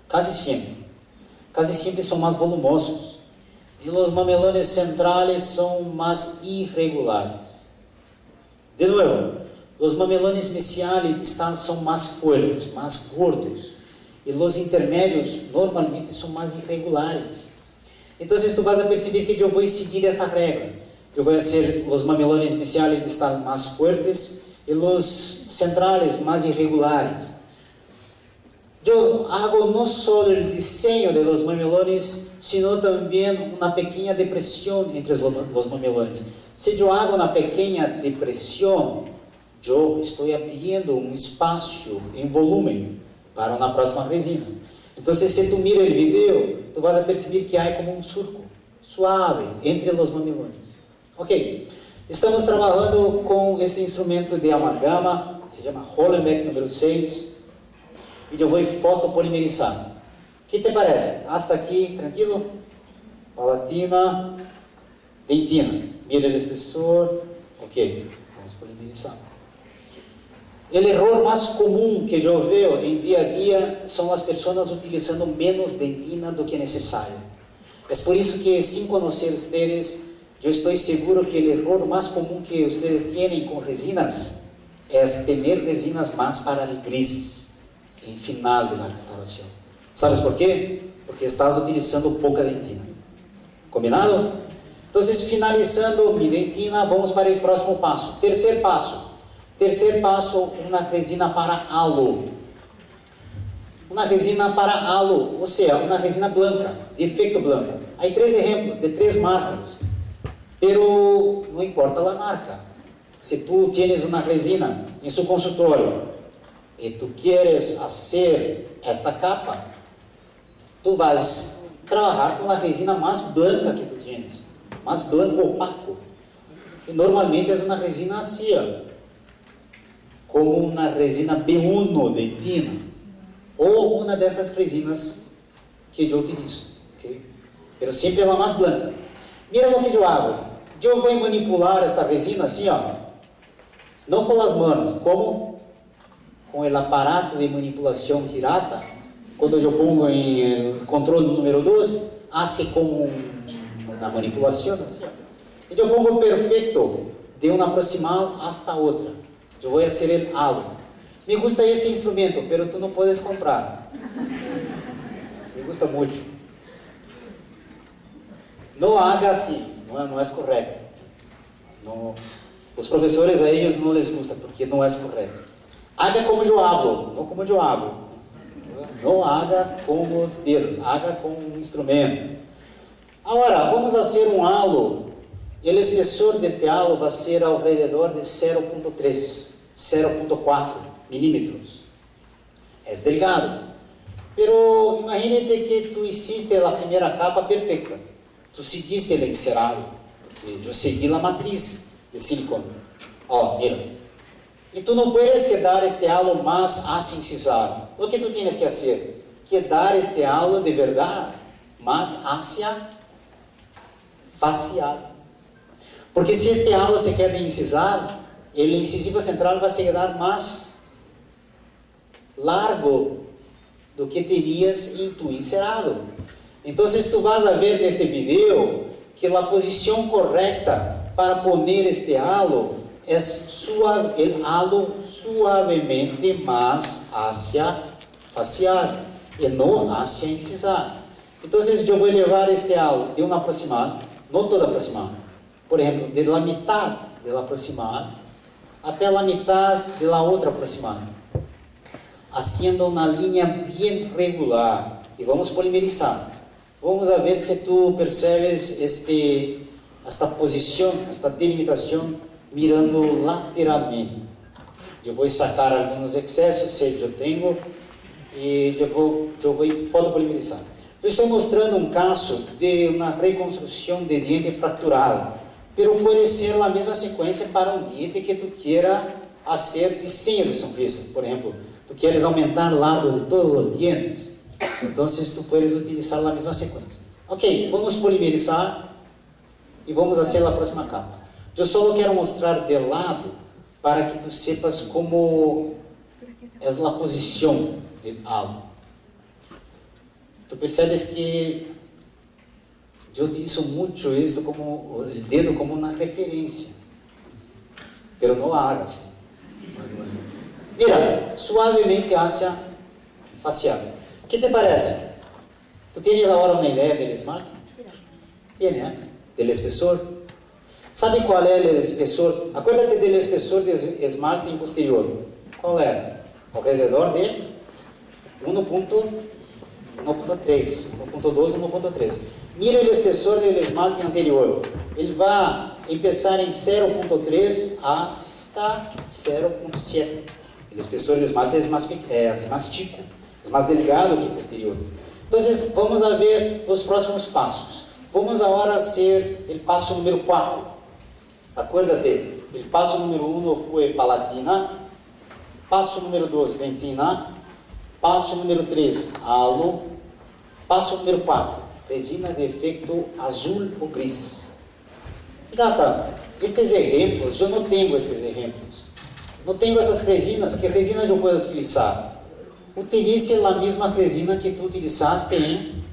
casi sempre são mais volumosos, e os mamelones centrales são mais irregulares. De novo, os mamelones mesial e distal são mais fortes, mais gordos, e os intermédios normalmente são mais irregulares. Então, tu vas a perceber que eu vou seguir esta regra. Eu vou fazer os mamelones mesial e distal mais fortes e os centrales mais irregulares. Eu hago não só o desenho de los mamelones, sino também uma pequena depressão entre os mamelones. Se eu hago uma pequena depressão, eu estou abrindo um espaço em volume para uma próxima resina. Então, se tu mira o vídeo, tu vas a perceber que há como um surco suave entre os mamelones. Ok, estamos trabalhando com este instrumento de amalgama, se chama Hollenbeck número 6, e eu vou fotopolimerizar. O que te parece? Hasta aqui, tranquilo? Palatina, dentina. Mira o espessor. Ok, vamos polimerizar. O erro mais comum que eu vejo em dia a dia são as pessoas utilizando menos dentina do que necessário. É por isso que, sem conhecer vocês, eu estou seguro que o erro mais comum que vocês têm com resinas é ter resinas mais para o gris, em final da restauração. ¿Sabes por quê? Porque estás utilizando pouca dentina. Combinado? Então, finalizando minha dentina, vamos para o próximo passo. Terceiro passo, uma resina para halo. Uma resina para halo, ou seja, uma resina branca, de efeito branco. Há 3 exemplos de 3 marcas, pero não importa a marca. Se tu tienes uma resina em seu consultório e tu quieres fazer esta capa, tu vas trabalhar com a resina mais branca que tu tienes, mais branco opaco. E normalmente é uma resina assim, como uma resina B1 dentina, ou uma dessas resinas que eu utilizo, ok? Pero sempre ela mais branca. Mira o que eu hago. Eu vou manipular esta resina assim, não com as mãos, como com o aparato de manipulação Hirata. Quando eu pongo em controle número 2, hace como uma manipulação assim. E eu pongo perfeito de uma proximal hasta outra. Eu vou fazer el halo. Me gusta este instrumento, pero tu não puedes comprar. Me gusta muito. Não haga assim, não é correto. Não, os professores a eles não les gusta, porque não é correto. Haga como eu hablo, não como eu hablo. Não haga com os dedos, haga com um instrumento. Agora, vamos fazer um halo. O espessor deste halo vai ser ao redor de 0.3, 0.4 milímetros. É delgado. Pero imagínate que tu hiciste a primeira capa perfeita. Tu seguiste o encerado, porque eu segui a matriz de silicone. Mira. E tu não puedes quedar este halo mais assim incisado. O que tu tienes que fazer? Quedar este halo de verdade mais hacia facial. Porque se este halo se queda incisado, o incisivo central vai se quedar mais largo do que terias em tu encerado. Então, tu vas a ver neste vídeo que a posição correta para poner este halo é el halo suavemente mais hacia facial e não hacia incisado. Então, eu vou levar este halo de uma proximal, não toda proximal, por exemplo, de la mitad de la proximal até la mitad de la outra proximal, haciendo uma linha bem regular. E vamos polimerizar. Vamos a ver se tu percebes esta posição, esta delimitação, mirando lateralmente. Eu vou sacar alguns excessos, se eu tenho, e eu vou fotopolimerizar. Eu estou mostrando um caso de uma reconstrução de diente fracturado, pero pode ser a mesma sequência para um diente que tu queira fazer desenho de sonrisa. Por exemplo, tu queres aumentar o largo de todos os dientes, então tu puedes utilizar a mesma sequência. Ok, vamos polimerizar e vamos fazer a próxima capa. Eu só quero mostrar de lado para que tu sepas como é a posição do halo. Tu percebes que eu utilizo muito isso como o dedo como uma referência, pero não hagas. Mira, suavemente hacia facial. ¿Qué te parece? ¿Tú tienes ahora una idea del esmalte? Tiene, ¿eh? Del espesor. ¿Sabe cuál es el espesor? Acuérdate del espesor de esmalte en posterior. ¿Cuál era? Alrededor de 1.3, 1.2, 1.3. Mira o espessor do esmalte anterior. Ele vai começar em 0.3 hasta 0.7. O espessor do esmalte é mais chico, é mais delgado que o posterior. Então, vamos a ver os próximos passos. Vamos agora fazer o passo número 4. Acuérdate, o passo número 1 foi palatina, passo número 2, dentina, passo número 3, halo, passo número 4, resina de efeito azul ou gris. Gata, estes exemplos, eu não tenho estes exemplos. Não tenho essas resinas. Que resina eu posso utilizar? Utilize a mesma resina que tu utilizaste em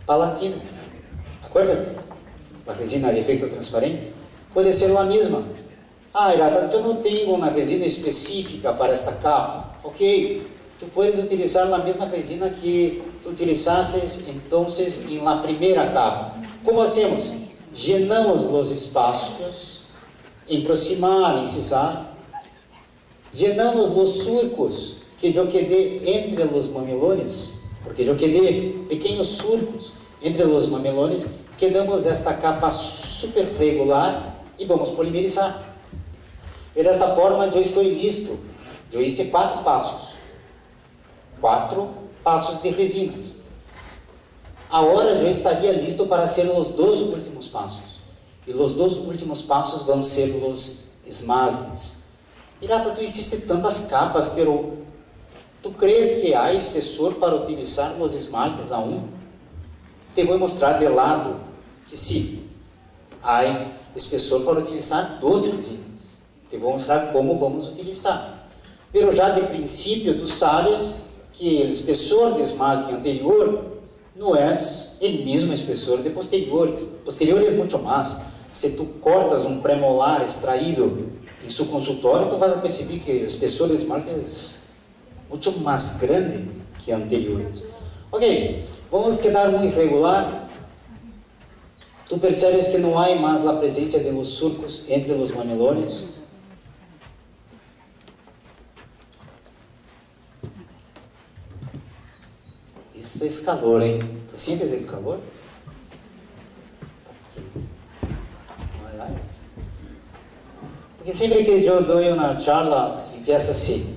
palatina. Acuérdate? A resina de efeito transparente pode ser a mesma. Gata, eu não tenho uma resina específica para esta capa. Ok, tu puedes utilizar a mesma resina que tu utilizaste entonces em la primeira capa. Como hacemos? Llenamos os espaços em proximal, incisar. Llenamos os surcos que eu quedei entre os mamilones, porque eu quedei pequenos surcos entre os mamilones. Quedamos esta capa super regular e vamos polimerizar. E desta forma eu estou listo. Eu hice 4 passos. 4 passos de resinas. Agora eu estaria listo para fazer os 2 últimos passos. E os 2 últimos passos vão ser os esmaltes. Pirata, tu hiciste tantas capas, pero tu crees que há espessor para utilizar os esmaltes aún? Te vou mostrar de lado que sim, há espessor para utilizar 12 resinas. Te vou mostrar como vamos utilizar. Pero já de princípio tu sabes que o espessor de esmalte anterior não é o mesmo espessor de posteriores. Posteriores muito mais. se tu cortas um premolar extraído em seu consultório, tu vas a perceber que a espessura do esmalte é muito mais grande que anteriores. Ok, vamos quedar muito irregular. Tu percebes que não há mais a presença de los surcos entre os mamelones. Isso é calor, hein? Tu sientes o calor? Porque sempre que eu dou uma charla, empieza assim: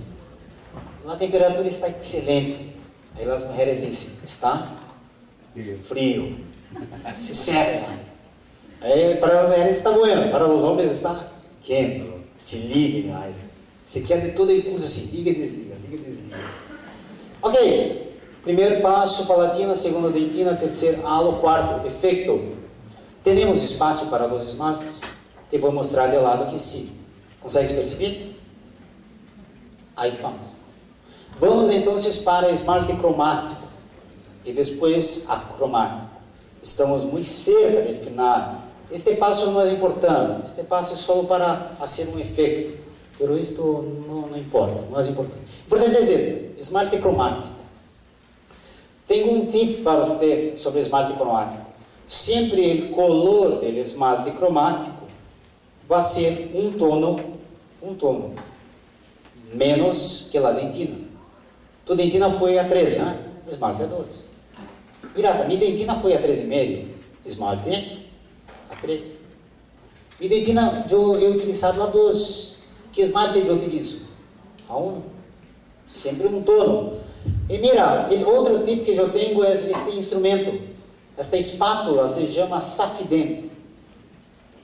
a temperatura está excelente. Aí as mulheres dizem: está frio. Se serve. Aí para as mulheres está bueno, para os homens está quente. Se ligue. Se quer de todo impulso assim: liga e desliga, liga e desliga. Ok. Primeiro passo, palatina. Segundo, dentina. Terceiro, halo. Quarto, efeito. Temos espaço para os esmaltes? Te vou mostrar de lado que sim. Consegues perceber? Há espaço. Vamos então para esmalte cromático e depois acromático. Estamos muito cerca do final. Este passo não é importante. Este passo é só para fazer um efeito. Mas isto não importa. Não é importante. O importante é este: esmalte cromático. Tenho um tip para você sobre esmalte cromático. Sempre o color do esmalte cromático vai ser um tono menos que a dentina. Tu dentina foi a 3, né? Esmalte a 2. Mira, minha dentina foi a 3,5, esmalte a 3. Minha dentina eu utilizado a 2. Que esmalte eu utilizo? A 1. Sempre um tono. E mira, o outro tipo que eu tenho é este instrumento. Esta espátula se chama Safident.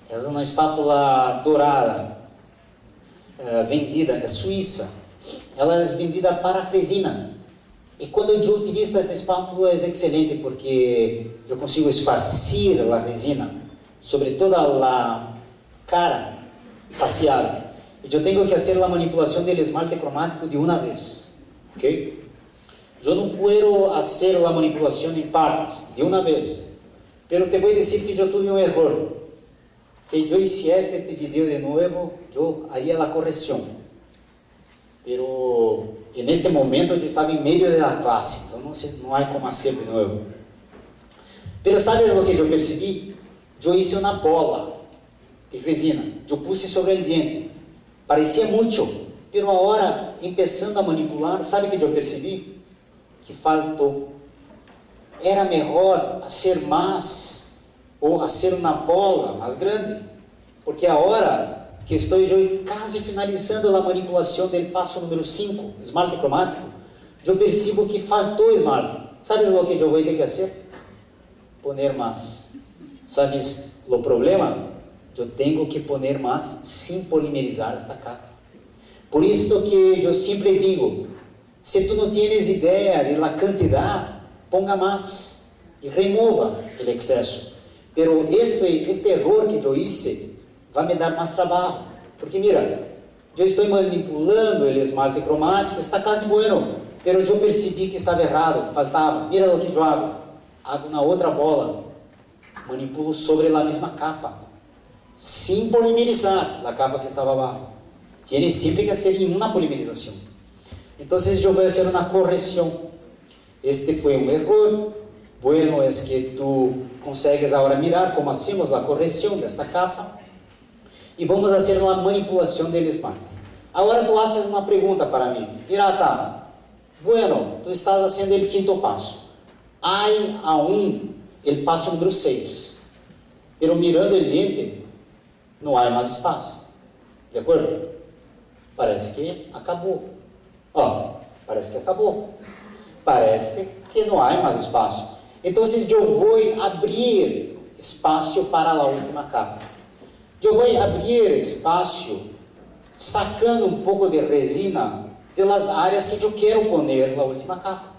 É uma espátula dourada, vendida, é suíça. Ela é vendida para resinas. E quando eu utilizo esta espátula é excelente porque eu consigo esparcir a resina sobre toda a cara facial. E eu tenho que fazer a manipulação do esmalte cromático de uma vez. Ok? Eu não posso fazer a manipulação em partes, de uma vez. Pero te vou dizer que eu tive um erro. Se eu hiciesse este vídeo de novo, eu haria a correção. Pero en este momento eu estava em meio da classe, então não há como fazer de novo. Pero sabes o que eu percebi? Eu hice uma bola de resina, eu puse sobre o diente. Parecia muito, pero agora, começando a manipular, sabe o que eu percebi? Que faltou. Era melhor fazer mais, ou fazer uma bola mais grande, porque agora que estou eu quase finalizando a manipulação do passo número 5, esmalte cromático, eu percebo que faltou esmalte. Sabes o que eu vou ter que fazer? Poner mais. Sabes o problema? Eu tenho que poner mais sem polimerizar esta capa. Por isso que eu sempre digo, se tu não tienes ideia da quantidade, ponga mais e remova o excesso. Pero este erro que eu hice vai me dar mais trabalho, porque mira, eu estou manipulando o esmalte cromático, está quase bueno, pero eu percebi que estava errado, que faltava. Mira o que eu hago uma outra bola, manipulo sobre a mesma capa, sem polimerizar a capa que estava abaixo. Tiene sempre que ser em uma polimerização. Então, eu vou fazer uma correção. Este foi um erro. Bueno é que tu consegues agora mirar como hacemos a correção desta capa. E vamos fazer uma manipulação do esmalte. Agora tu haces uma pergunta para mim. Hirata, bueno, tu estás fazendo o quinto passo. Há aún o passo número 6. Pero mirando o diente, não há mais espaço. De acordo? Parece que acabou. Parece que acabou. Parece que não há mais espaço. Então, eu vou abrir espaço para a última capa. Eu vou abrir espaço sacando um pouco de resina pelas áreas que eu quero poner na última capa.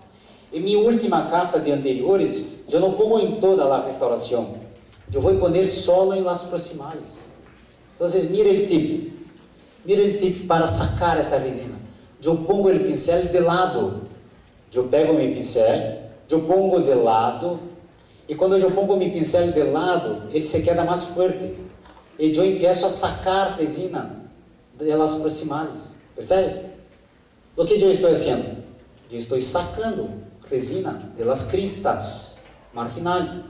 Em minha última capa de anteriores, eu não pongo em toda a restauração. Eu vou poner só em las proximais. Então, mira o tip. Mira o tip para sacar esta resina. Eu pongo o pincel de lado. Eu pego meu pincel, eu pongo de lado, e quando eu pongo meu pincel de lado, ele se queda mais forte. y yo empiezo a sacar resina de las proximales. ¿Percebes? Lo que yo estoy haciendo, yo estoy sacando resina de las cristas marginales.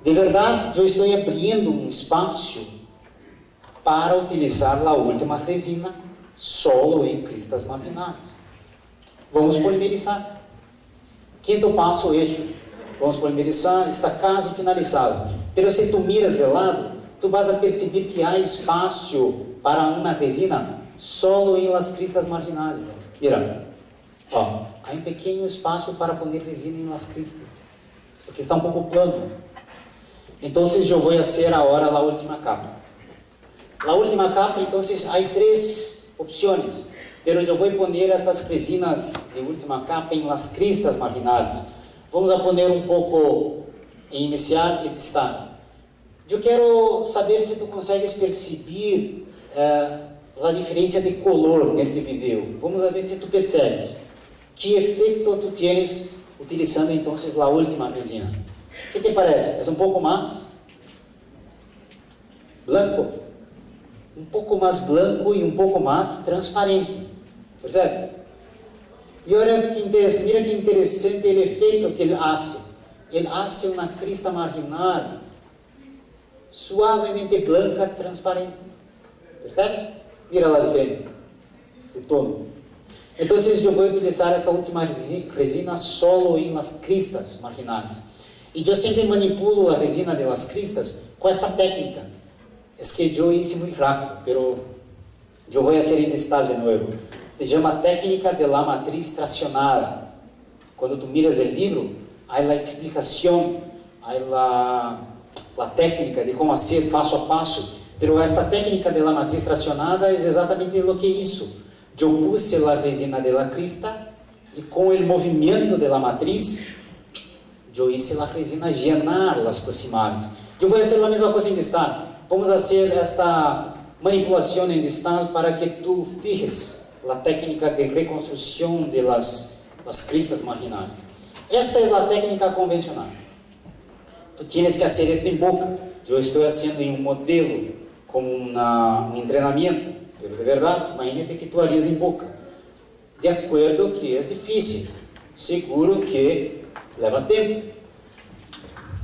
De verdad, yo estoy abriendo un espacio para utilizar la última resina solo en cristas marginales. Vamos polimerizar. Quinto paso hecho. Vamos polimerizar, está casi finalizado. Pero se tu miras de lado, tu vas a perceber que há espaço para uma resina solo em las cristas marginales. Mira, ó, há um pequeno espaço para poner resina em las cristas, porque está um pouco plano. Então, eu vou fazer agora a última capa. A última capa, então, há três opções, pero eu vou poner estas resinas de última capa em las cristas marginales. Vamos a poner um pouco em inicial e destaque. Eu quero saber se tu consegues perceber a diferença de color neste vídeo. Vamos a ver se tu percebes. Que efeito tu tienes utilizando então a última resina? O que te parece? É um pouco mais branco? Um pouco mais branco e um pouco mais transparente. Percebes? E olha que interessante, mira que interessante o efeito que ele faz. Ele faz uma crista marginal suavemente blanca, transparente. Percebes? Mira a diferença. O tono. Então, eu vou utilizar esta última resina solo em las cristas marginales. E eu sempre manipulo a resina de las cristas com esta técnica. É que eu hice muito rápido, pero eu vou fazer em detalhe de novo. Se chama técnica de la matriz tracionada. Quando tu miras o livro, há a explicação, há a técnica de como fazer passo a passo. Pero esta técnica de la matriz tracionada é exatamente o que isso. Eu puse a resina de la crista e com o movimento de la matriz, eu hice a resina llenar as proximales. Eu vou fazer a mesma coisa em distal. Vamos fazer esta manipulação em distal para que tu fijes a técnica de reconstrução de las cristas marginales. Esta é a técnica convencional. Tu tienes que fazer isto em boca. Eu estou fazendo em um modelo, como um treinamento. Pero de verdade, imagínate que tu harías em boca. De acordo que é difícil. Seguro que leva tempo.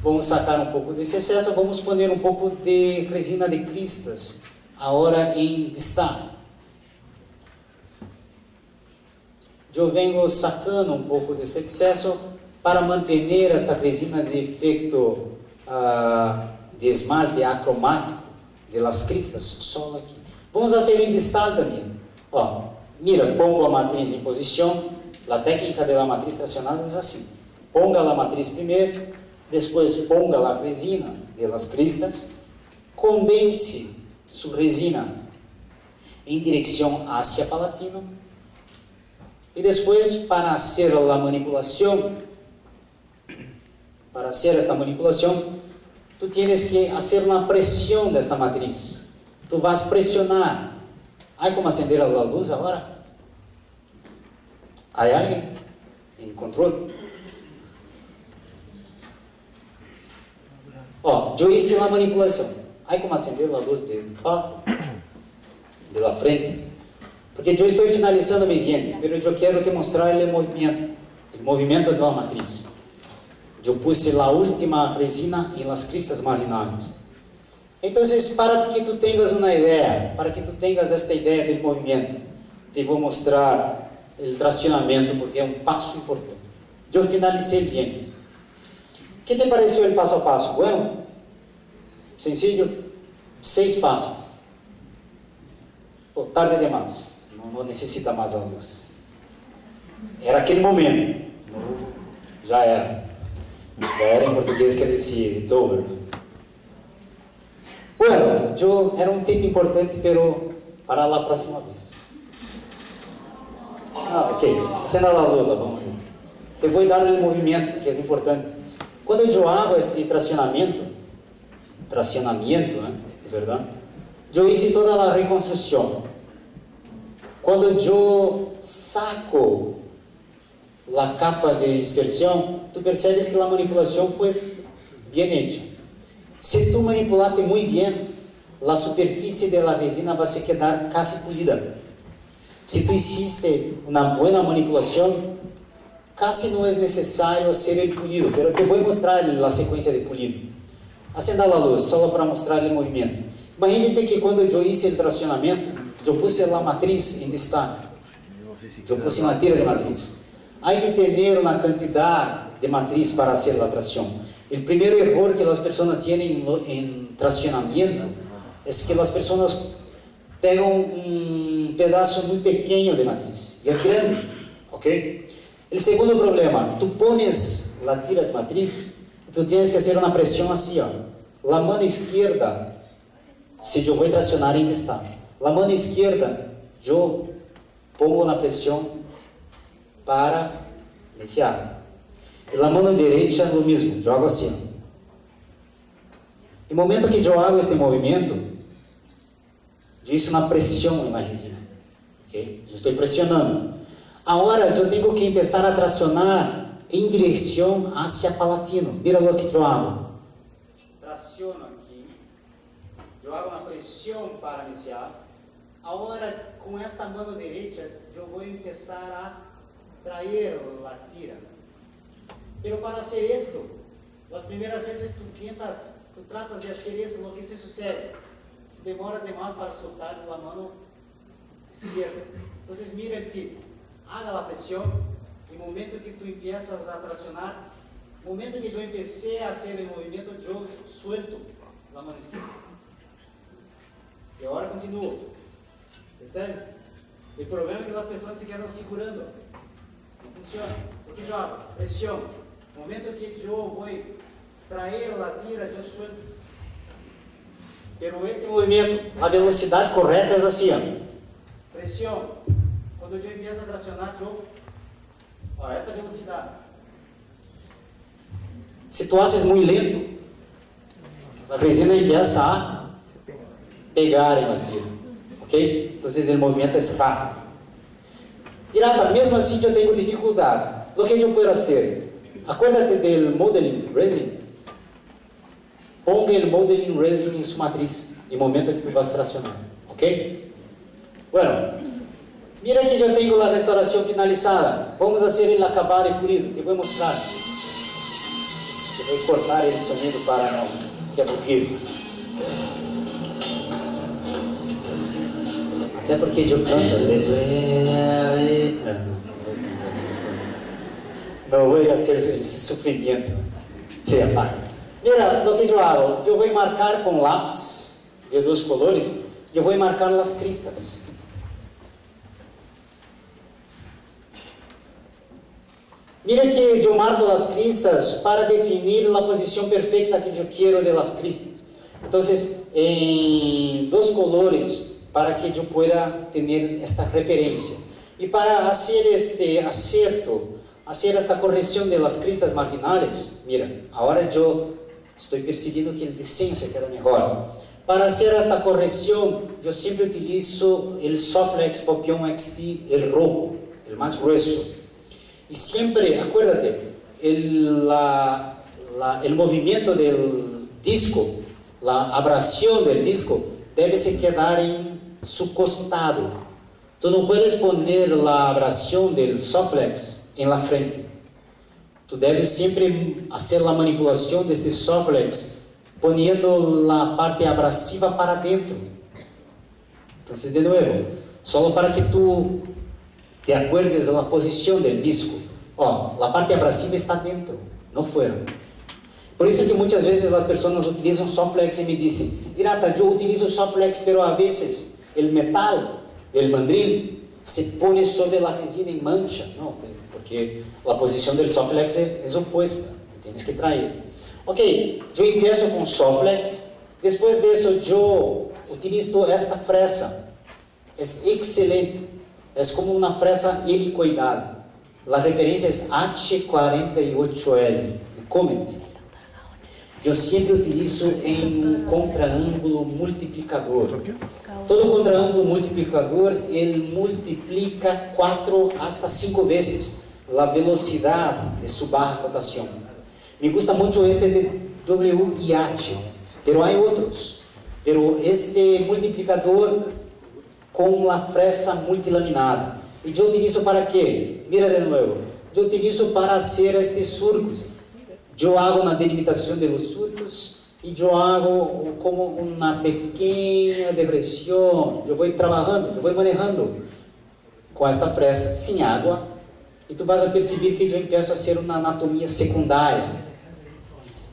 Vamos sacar um pouco desse excesso. Vamos poner um pouco de resina de cristas. Agora em destaque. Eu venho sacando um pouco desse excesso para manter esta resina de efeito de esmalte acromático de las cristas solo aqui. Vamos fazer em destaque também. Ó, mira, pongo a matriz em posição. A técnica da matriz tracionada é assim. Ponga a matriz primeiro, depois ponga a resina de las cristas, condense sua resina em direção hacia palatino e depois para fazer a manipulação, tu tienes que fazer uma pressão desta matriz. Tu vas pressionar. Há como acender a luz agora? Há alguém em controle? Ó, eu hice uma manipulação. Há como acender a luz de la frente? Porque eu estou finalizando o mediante, mas eu quero te mostrar o movimento da matriz. Eu puse a última resina em las cristas marginales. Então, para que tu tenhas uma ideia, para que tu tenhas esta ideia do movimento, te vou mostrar o tracionamento, porque é um passo importante. Eu finalizei bem. O que te pareceu o passo a passo? Bueno, sencillo, 6 passos. Pô, tarde demais, não necessita mais a luz. Era aquele momento, já era em português que dizia, it's over. Bueno, era um tip importante, pero para a próxima vez. Ok. Acenda a luz, vamos ver. Eu vou dar o movimento, que é importante. Quando eu hago este tracionamento, né, de verdade, eu hice toda a reconstrução. Quando eu saco a capa de dispersão, tu percebes que a manipulação foi bem hecha. Se tu manipulaste muito bem, a superfície da resina vai se quedar casi pulida. Se tu hiciste uma boa manipulação, casi não é necessário fazer o pulido, mas te vou mostrar a sequência de pulido. Acenda a luz, só para mostrar o movimento. Imagínate que quando eu hice o tracionamento, eu puse a matriz em destaque. Eu puse uma tira de matriz. Há que ter uma quantidade de matriz para fazer a tração. O primeiro erro que as pessoas têm em tracionamento é que as pessoas pegam um pedaço muito pequeno de matriz e é grande, ok? O segundo problema, tu pones a tira de matriz, tu tens que fazer uma pressão assim, ó. A mão esquerda, se eu vou tracionar em destaque, a mão esquerda, eu pongo na pressão para iniciar. E a mão direita, o mesmo, eu hago assim. No momento que eu hago este movimento, eu hice uma pressão na resina. Okay? Eu estou pressionando. Agora eu tenho que começar a tracionar em direção hacia palatino. Mira o que eu hago. Traciono aqui. Eu hago uma pressão para iniciar. Agora, com esta mão direita, eu vou começar a trazer a tira. Pero para hacer esto, as primeiras vezes tu tratas de fazer isso, o que se sucede? Tu demoras demais para soltar a mão esquerda. Então, mira el tipo, haga a pressão, e no momento que tu empiezas a tracionar, no momento que eu empecé a fazer o movimento, eu suelto a mão esquerda. E agora continuo. Percebes? O problema é que as pessoas se quedam segurando. Não funciona. O que eu hago? Pressão. No momento que eu vou trazer a tira, eu suelto. Pero este movimento, a velocidade correta é assim, ó. Pressão. Quando eu empiezo a tracionar, ó, esta velocidade. Se tu haces muito lento, a resina empieza a pegar em la tira. Ok? Então, o movimento é rápido. Irata, mesmo assim eu tenho dificuldade. O que eu posso fazer? Acuérdate del modeling resin. Ponga o modeling resin em sua matriz, no momento que tu vas tracionar. Ok? Bueno, mira que eu tenho a restauração finalizada. Vamos fazer ele acabado e polido. Te vou mostrar. Eu vou cortar esse sonido para não que aburrir. Até porque eu canto às vezes. Não vou fazer esse sofrimento. Mira, o que eu hago? Eu vou marcar com lápis de dois colores. Eu vou marcar as cristas. Mira que eu marco as cristas para definir a posição perfeita que eu quero de las cristas. Então, em dois colores, para que eu pueda ter esta referência. E para fazer este acerto, fazer esta correção de las cristas marginales, mira, agora eu estou percebendo que o desenho se queda melhor. Para fazer esta correção, eu sempre utilizo o Soflex Popion XT, o rojo, o mais grueso. E sempre, acuérdate, el movimento del disco, la abrasión del disco, debe se quedar en su costado. Tú no puedes poner la abrasión del Soflex en la frente. Tú debes siempre hacer la manipulación de este Soflex poniendo la parte abrasiva para dentro. Entonces, de nuevo, solo para que tú te acuerdes de la posición del disco. La parte abrasiva está dentro, no fuera. Por isso que muitas vezes as pessoas utilizam Soflex e me dizem: Irata, eu utilizo Soflex, pero a vezes o metal del mandril se pone sobre a resina e mancha. Não, porque a posição do Soflex é oposta, tens que trair. Ok, eu empiezo com Soflex, depois disso eu utilizo esta fresa, é excelente, é como uma fresa helicoidal. A referência é H48L, de Comet. Eu sempre utilizo em um contraângulo multiplicador. Todo contraângulo multiplicador, ele multiplica 4 hasta 5 vezes a velocidade de sua barra rotação. Me gusta muito este de WIH, pero há outros. pero este multiplicador com a fresa multilaminada. E eu utilizo para quê? Mira de novo. Eu utilizo para fazer estes surcos. Eu hago na delimitação de los surcos e eu hago como uma pequena depressão. Eu vou trabalhando, eu vou manejando com esta fresa, sem água, e tu vas a perceber que eu começo a ser uma anatomia secundária.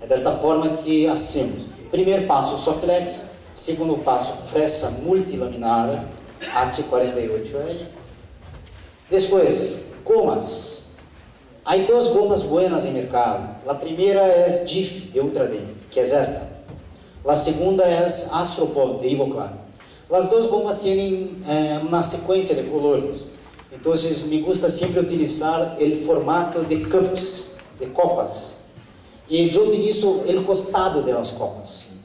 É desta forma que hacemos. Primeiro passo, Soflex. Segundo passo, fresa multilaminada, H48L. Depois, gomas. Há duas gomas buenas em mercado. A primeira é DIF, de Ultradent, que é esta. A segunda é Astropod, de Ivoclar. As duas gomas têm uma sequência de colores. Então, me gusta sempre utilizar o formato de cups, de copas. E eu utilizo o costado das copas.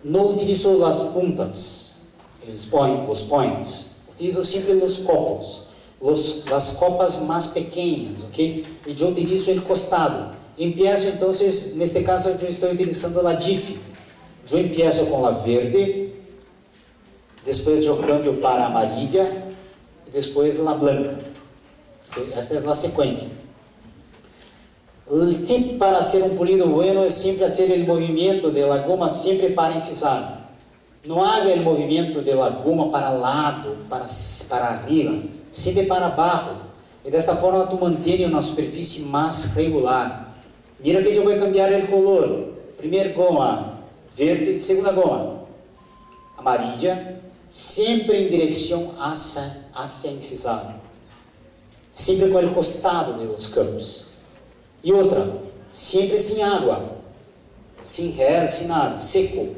Não utilizo as puntas, os points. Utilizo sempre os copos. As copas mais pequenas, ok? E eu utilizo o costado. Empiezo, então, neste caso, eu estou utilizando a DIF. Eu empiezo com a verde, depois eu cambio para a amarilla, e depois a branca. Okay? Esta é a sequência. O tip para ser um pulido bueno é sempre fazer o movimento da goma sempre para incisar. Não haga o movimento da goma para lado, para arriba, sempre para baixo. E desta forma tu mantém uma superfície mais regular. Mira que eu vou cambiar o color. Primeira goma verde, segunda goma amarilla, sempre em direção hacia incisar. Sempre com o costado dos campos. E outra, sempre sem água, sem gel, sem nada, seco.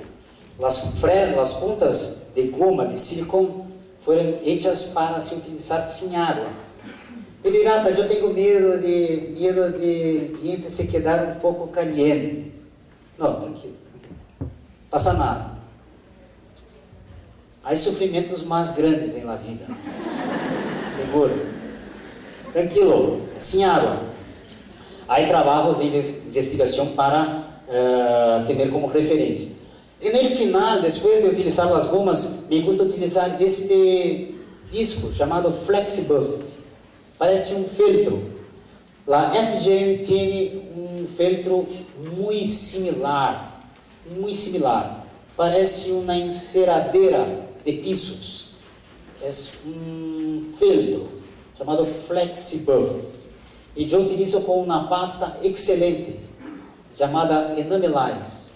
As pontas de goma de silicone foram hechas para se utilizar sem água. Pelirata, eu tenho medo de diente se quedar um pouco caliente. Não, tranquilo. Passa nada. Há sofrimentos mais grandes em la vida. Seguro. Tranquilo, sem água. Há trabalhos de investigação para ter como referência. E no final, depois de utilizar as gomas, me gusta utilizar este disco chamado Flexibuff. Parece um feltro. A FGM tem um feltro muito similar. Parece uma enceradeira de pisos. É um feltro chamado Flexibuff. E eu utilizo com uma pasta excelente, chamada Enamelize.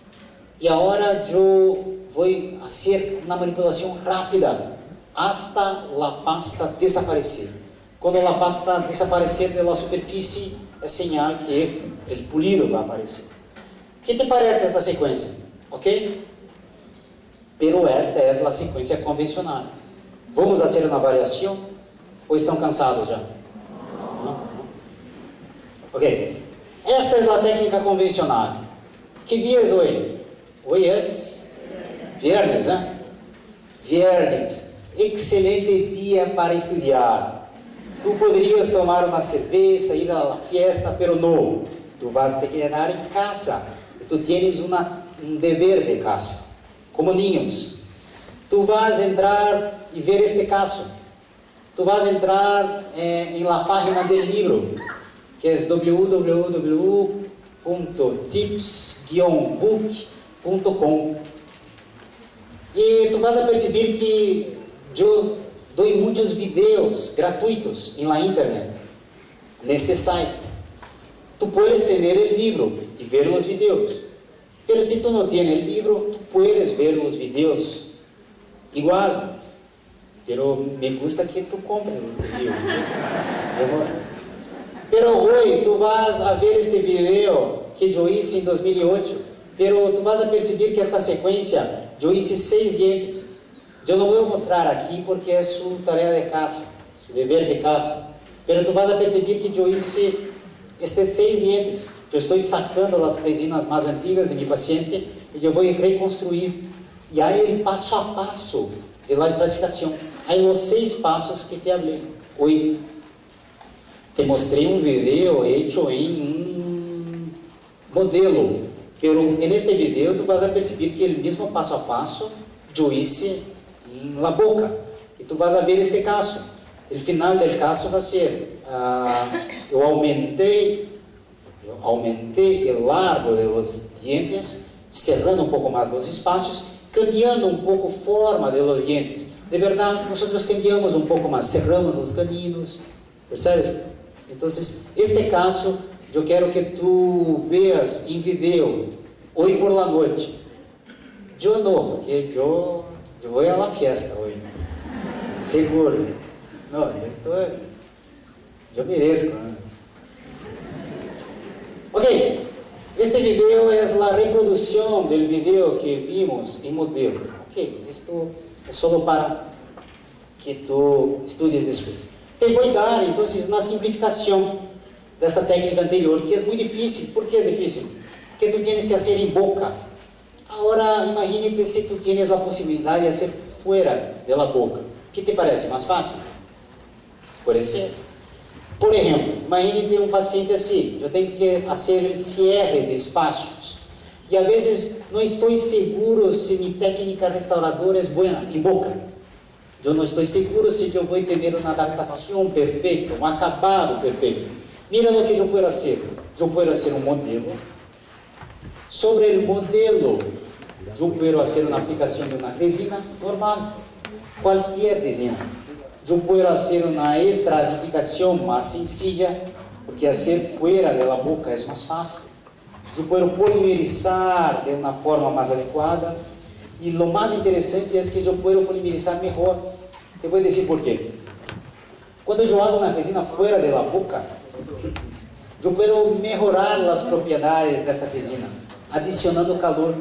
E agora eu vou fazer uma manipulação rápida, hasta a pasta desaparecer. Quando a pasta desaparecer da superfície, é sinal que o pulido vai aparecer. O que te parece esta sequência? Ok? Pero esta é a sequência convencional. Vamos fazer uma variação? Ou estão cansados já? Ok, esta é a técnica convencional. Que dia é hoje? Hoje é viernes, né? Viernes, excelente dia para estudar. Tu poderias tomar uma cerveja, ir à festa, pero não. Tu vas te quedar em casa. E tu tens um dever de casa, como niños. Tu vas entrar e ver este caso. Tu vas entrar em la página del libro, que é www.tips-book.com. E tu vas a perceber que eu dou muitos vídeos gratuitos na internet, neste site. Tu puedes ter o livro e ver os vídeos. Mas se tu não tens o livro, tu puedes ver os vídeos igual. Pero me gusta que tu compres o livro. Pero hoje tu vas a ver este video que eu hice em 2008, pero tu vas a perceber que esta sequência eu hice 6 dientes. Eu não vou mostrar aqui porque é sua tarefa de casa, seu dever de casa. Pero tu vas a perceber que eu hice estes 6 dientes. Eu estou sacando as resinas mais antigas de meu paciente e eu vou reconstruir. E aí passo a passo de la estratificação. Aí os 6 passos que te falei. Hoje te mostrei um vídeo feito em um modelo Pero en este video tu vas a perceber que el mismo paso a paso yo hice en la boca. Y tú vas a ver este caso. El final del caso va a ser, yo aumenté el largo de los dientes, cerrando un poco más los espacios, cambiando un poco forma de los dientes. De verdad, nosotros cambiamos un poco más, cerramos los caninos, ¿percebes? Entonces, este caso, yo quiero que tú veas en video, hoy por la noche. Yo no, porque yo voy a la fiesta hoy, seguro. No, yo merezco, ¿no? Ok, este video es la reproducción del video que vimos en modelo. Ok, esto es solo para que tú estudies después. Te voy a dar entonces una simplificación de esta técnica anterior, que es muy difícil. ¿Por qué es difícil? Porque tú tienes que hacer en boca. Ahora imagínate si tú tienes la posibilidad de hacer fuera de la boca. ¿Qué te parece? ¿Más fácil? Puede ser. Por ejemplo, imagínate un paciente así. Yo tengo que hacer el cierre de espacios. Y a veces no estoy seguro si mi técnica restauradora es buena en boca. Yo no estoy seguro si yo voy a tener una adaptación perfecta, un acabado perfecto. Mira lo que yo puedo hacer. Yo puedo hacer un modelo. Sobre el modelo, yo puedo hacer una aplicación de una resina normal. Cualquier resina. Yo puedo hacer una estratificación más sencilla, porque hacer fuera de la boca es más fácil. Yo puedo polimerizar de una forma más adecuada. Y lo más interesante es que yo puedo polimerizar mejor. Te voy a decir por qué. Cuando yo hago una resina fuera de la boca, yo puedo mejorar las propiedades de esta resina, adicionando calor.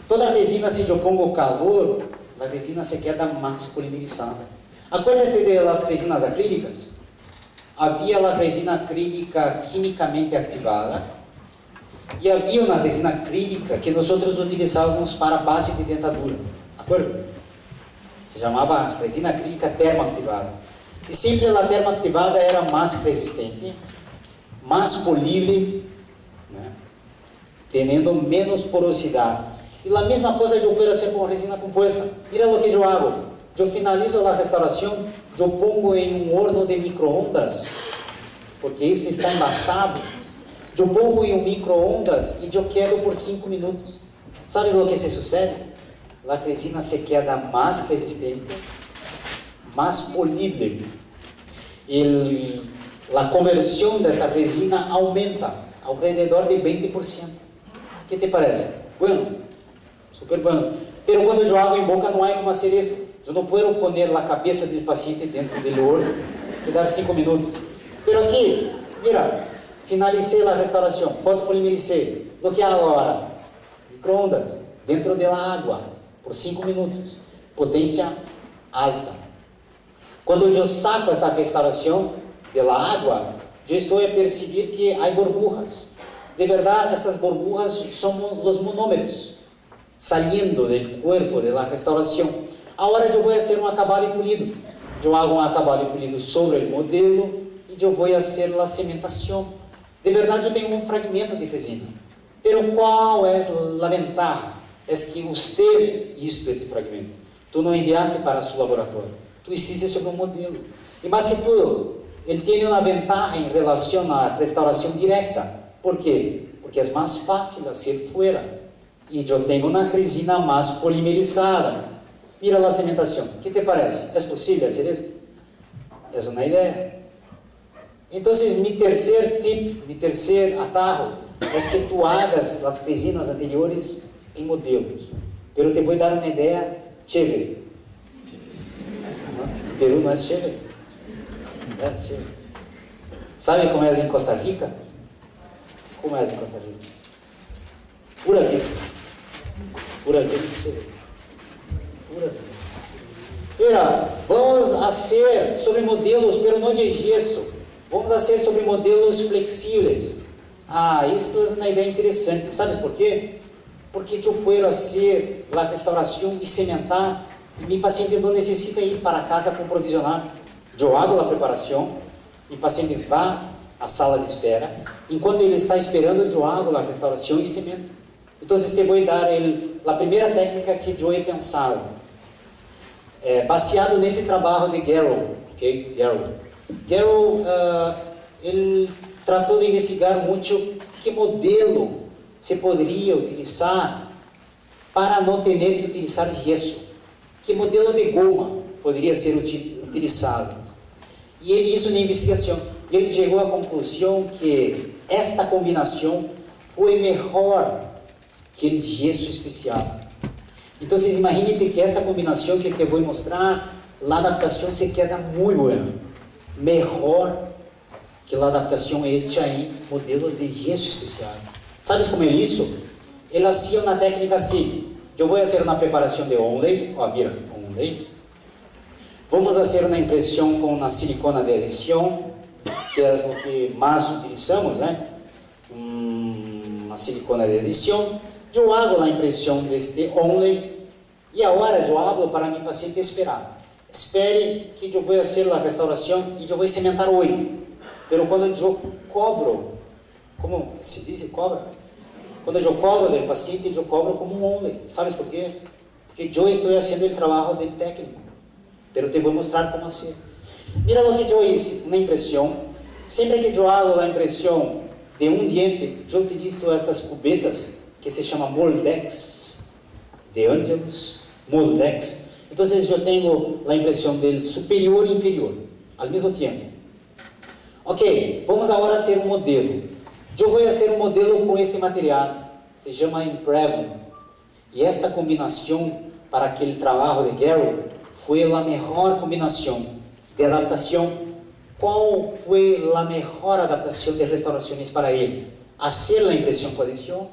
Toda resina, si yo pongo calor, la resina se queda más polimerizada. Acuérdate de las resinas acrílicas. Había la resina acrílica químicamente activada y había una resina acrílica que nosotros utilizávamos para base de dentadura. ¿Acuerdo? Se llamaba resina acrílica termoactivada. Y siempre la termoactivada era más resistente, más polible, ¿no? Teniendo menos porosidad. Y la misma cosa yo puedo hacer con resina compuesta. Mira lo que yo hago. Yo finalizo la restauración, yo pongo en un horno de microondas, porque esto está envasado. Yo pongo en un microondas y yo quedo por 5 minutos. ¿Sabes lo que se sucede? La resina se queda más resistente, más polible. La conversión de esta resina aumenta alrededor de 20%. ¿Qué te parece? Bueno, súper bueno. Pero cuando yo hago en boca no hay como hacer esto. Yo no puedo poner la cabeza del paciente dentro del horno, quedar 5 minutos. Pero aquí, mira, finalicé la restauración, fotopolimericé. Lo que hago ahora? Microondas, dentro de la agua, por 5 minutos, potencia alta. Cuando yo saco esta restauración de la agua, yo estoy a percibir que hay burbujas. De verdad, estas burbujas son los monómeros saliendo del cuerpo de la restauración. Ahora yo voy a hacer un acabado y pulido. Yo hago un acabado y pulido sobre el modelo y yo voy a hacer la cementación. De verdad yo tengo un fragmento de resina. Pero ¿cuál es la ventaja? Es que usted hizo este fragmento. Tú no enviaste para su laboratorio. Tú hiciste sobre un modelo. Y más que todo, él tiene una ventaja en relación a restauración directa. ¿Por qué? Porque es más fácil hacer fuera. Y yo tengo una resina más polimerizada. Mira la cementación. ¿Qué te parece? ¿Es posible hacer esto? Es una idea. Entonces, mi tercer tip, mi tercer atajo, es que tú hagas las resinas anteriores en modelos. Pero te voy a dar una idea chévere. ¿No? Perú no es chévere. Es chévere. ¿Sabe cómo es en Costa Rica? ¿Cómo es en Costa Rica? Pura vida. Pura vida es chévere. Mira, vamos a hacer sobre modelos, pero no de gesso. Vamos a hacer sobre modelos flexibles. Esto es una idea interesante. ¿Sabes por qué? Porque yo puedo hacer la restauración y cementar. Y mi paciente no necesita ir para casa con provisional. Yo hago la preparación, mi paciente va à sala de espera. Enquanto ele está esperando, eu hago a restauração e cimento. Então, te vou dar a primeira técnica que eu he pensado, baseado nesse trabalho de Garrow, ok? Garrow, ele tratou de investigar muito que modelo se poderia utilizar para não ter que utilizar gesso, que modelo de goma poderia ser utilizado. E ele hizo uma investigação, e ele chegou à conclusão que esta combinação foi melhor que o gesso especial. Então, imagine que esta combinação que te vou mostrar, a adaptação se queda muito boa, melhor que a adaptação hecha em modelos de gesso especial. ¿Sabes como ele hizo? Ele hacía uma técnica assim. Eu vou fazer uma preparação de onlay. Mira, onlay. Vamos fazer uma impressão com uma silicona de adição, que é o que mais utilizamos, né? Uma silicona de adição. Eu hago a impressão deste onlay e agora eu hablo para meu paciente esperar. Espere que eu vou fazer a restauração e eu vou cimentar hoje. Pero quando eu cobro, como se diz, cobra? Quando eu cobro do paciente, eu cobro como um onlay. ¿Sabes por quê? Porque eu estou fazendo o trabalho do técnico. Pero te vou mostrar como fazer. Mira o que eu fiz na impressão. Sempre que eu hago a impressão de um diente, eu utilizo estas cubetas que se chama Moldex, de Angelus, Moldex. Então, eu tenho a impressão do superior e inferior, ao mesmo tempo. Ok, vamos agora fazer um modelo. Eu vou fazer um modelo com este material, se chama Impregnum. E esta combinação para aquele trabalho de Garrow foi a melhor combinação de adaptação. Qual foi a melhor adaptação de restaurações para ele? Fazer a impressão com adição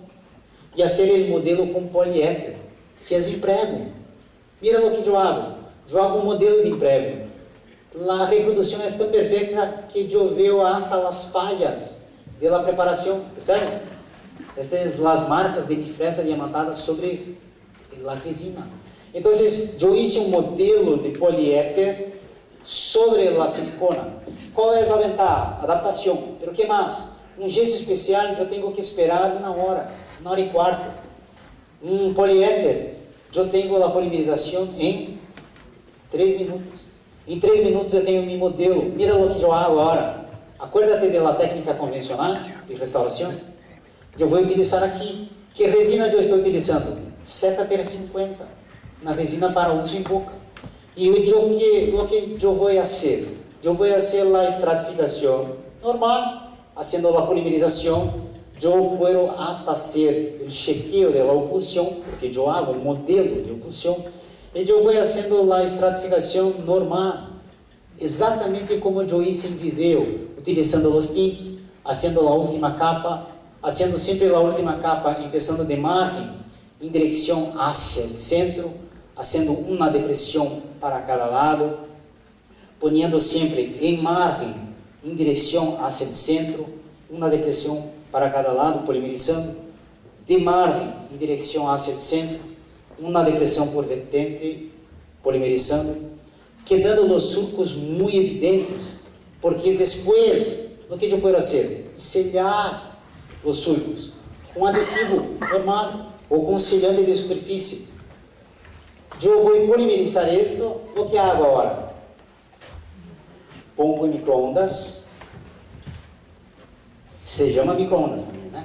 e fazer o modelo com poliéter, que é Impregnum. Mira o que eu hago. Eu hago um modelo de Impregnum. A reprodução é tão perfeita que eu vejo hasta as falhas da preparação, percebes? Estas são as marcas de fresa diamantada sobre a resina. Então, eu hice um modelo de poliéter sobre a silicona. Qual é a ventaja? Adaptação. Pero que mais? Um gesso especial eu tenho que esperar 1 hora e quarto. Um poliéter, eu tenho a polimerização em 3 minutos. Em 3 minutos eu tenho meu modelo. Mira o que eu hago agora. Acuérdate da técnica convencional de restauração. Eu vou utilizar aqui. Que resina eu estou utilizando? ZT50. Na resina para uso em boca. E o que eu vou fazer? Eu vou fazer a estratificação normal, fazendo a polimerização. Eu posso hasta fazer o chequeio da oclusão, porque eu hago um modelo de oclusão. E eu vou fazendo a estratificação normal, exatamente como eu fiz em vídeo, utilizando os tintes, fazendo a última capa, fazendo sempre a última capa, começando de margem, em direção hacia o centro, fazendo uma depressão para cada lado, ponendo sempre em margem, em direção hacia o centro, uma depressão para cada lado, polimerizando, de margem, em direção hacia o centro, uma depressão por vertente, polimerizando, quedando os surcos muito evidentes, porque depois, o que eu posso fazer? Sellar os surcos com adesivo normal ou com selhante de superfície. Eu vou polimerizar isto, o que hago agora? Pongo em microondas, se chama microondas também, né?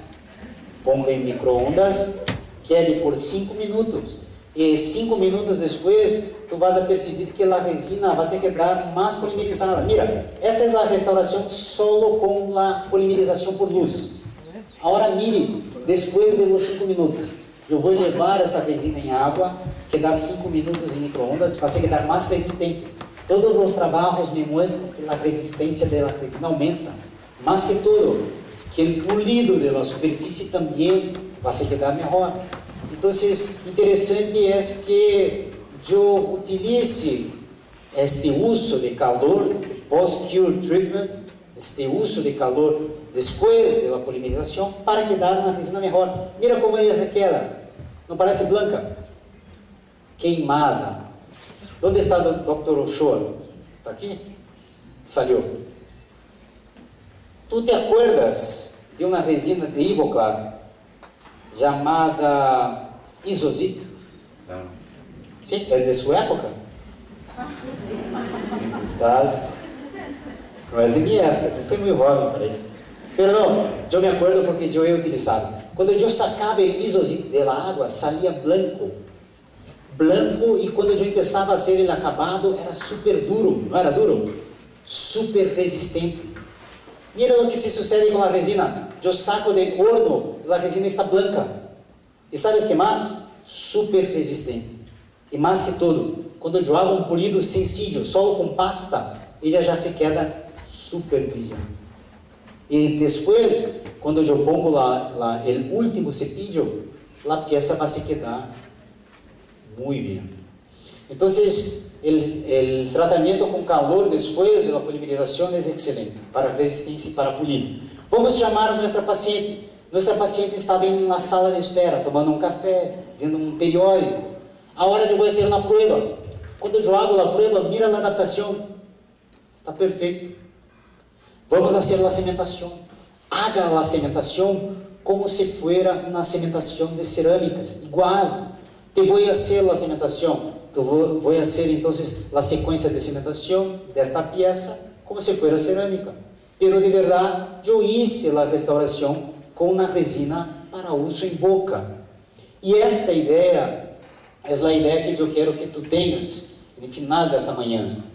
Pongo em microondas, quede por 5 minutos. E 5 minutos depois, tu vas a perceber que a resina vai se quedar mais polimerizada. Mira, esta é a restauração solo com a polimerização por luz. Agora mire, depois de los 5 minutos, eu vou levar esta resina em água, quedar 5 minutos em microondas, vai se quedar mais resistente. Todos os trabalhos me mostram que a resistência da resina aumenta. Mais que tudo, que o polido da superfície também vai se quedar melhor. Então, interessante é que eu utilize este uso de calor, este post-cure treatment, este uso de calor depois da polimerização, para quedar uma resina melhor. Mira como ela queda. Não parece branca? Queimada. Onde está o Dr. Ochoa? Está aqui? Saiu. Tu te acuerdas de uma resina de Ivoclar? llamada Isozit. ¿Sí? ¿Es de su época? No es de mi época, yo soy muy joven para eso. Pero no, yo me acuerdo porque yo he utilizado. Cuando yo sacaba el Isozit de la agua, salía blanco. Blanco, y cuando yo empezaba a hacer el acabado, era súper duro. ¿No era duro? Súper resistente. Mira lo que se sucede con la resina. Yo saco del horno, la resina está blanca. ¿Y sabes qué más? Súper resistente. Y más que todo, cuando yo hago un polido sencillo, solo con pasta, ella ya se queda súper brillante. Y después, cuando yo pongo el último cepillo, la pieza va a se quedar muy bien. Entonces, el tratamiento con calor después de la polimerización es excelente para resistencia y para pulido. Vamos llamar a nuestra paciente. Nuestra paciente estaba en una sala de espera, tomando un café, viendo un periódico. Ahora yo voy a hacer una prueba. Cuando yo hago la prueba, mira la adaptación. Está perfecto. Vamos a hacer la cementación. Haga la cementación como si fuera una cementación de cerámicas. Igual. Te voy a hacer la cementación. Voy a hacer entonces la secuencia de cementación de esta pieza como si fuera cerámica. Pero de verdad, yo hice la restauración con una resina para uso en boca. Y esta idea es la idea que yo quiero que tú tengas en el final de esta mañana.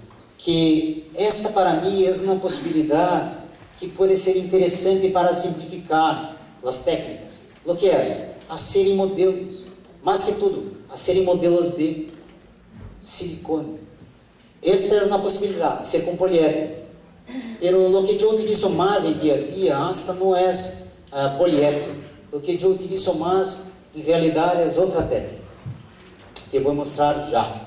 Que esta para mí es una posibilidad que puede ser interesante para simplificar las técnicas. Lo que es hacer modelos, más que todo, hacer modelos de silicone. Esta es una posibilidad, hacer con poliéter. Pero lo que yo utilizo más en día a día hasta no es poliéter. Lo que yo utilizo más en realidad es otra técnica. Te voy a mostrar ya.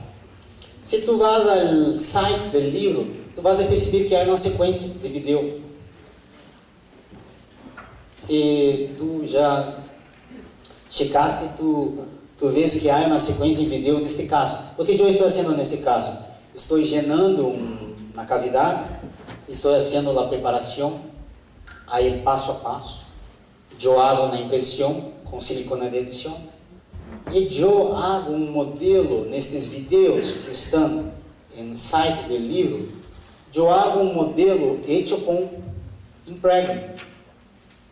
Si tú vas al site del libro, tú vas a percibir que hay una secuencia de video. Si tú ya checaste, tú ves que há uma sequência em vídeo neste caso. O que eu estou fazendo nesse caso? Estou llenando uma cavidade, estou fazendo a preparação, aí passo a passo. Eu hago na impressão com silicona de edição e eu hago um modelo nestes vídeos que estão no site do livro. Eu hago um modelo hecho com imprégno.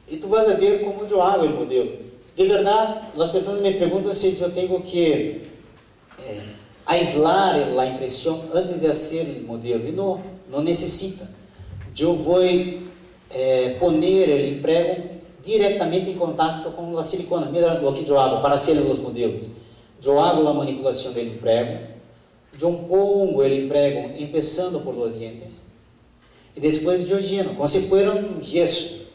E tu vas a ver como eu hago o modelo. De verdade, as pessoas me perguntam se eu tenho que aislar a impressão antes de fazer o modelo. E não necessita. Eu vou poner o emprego diretamente em contato com a silicona. Mira o que eu hago para fazer os modelos. Eu hago a manipulação do emprego. Eu pongo o emprego começando por os dientes. E depois eu lleno, como se fosse um gesso.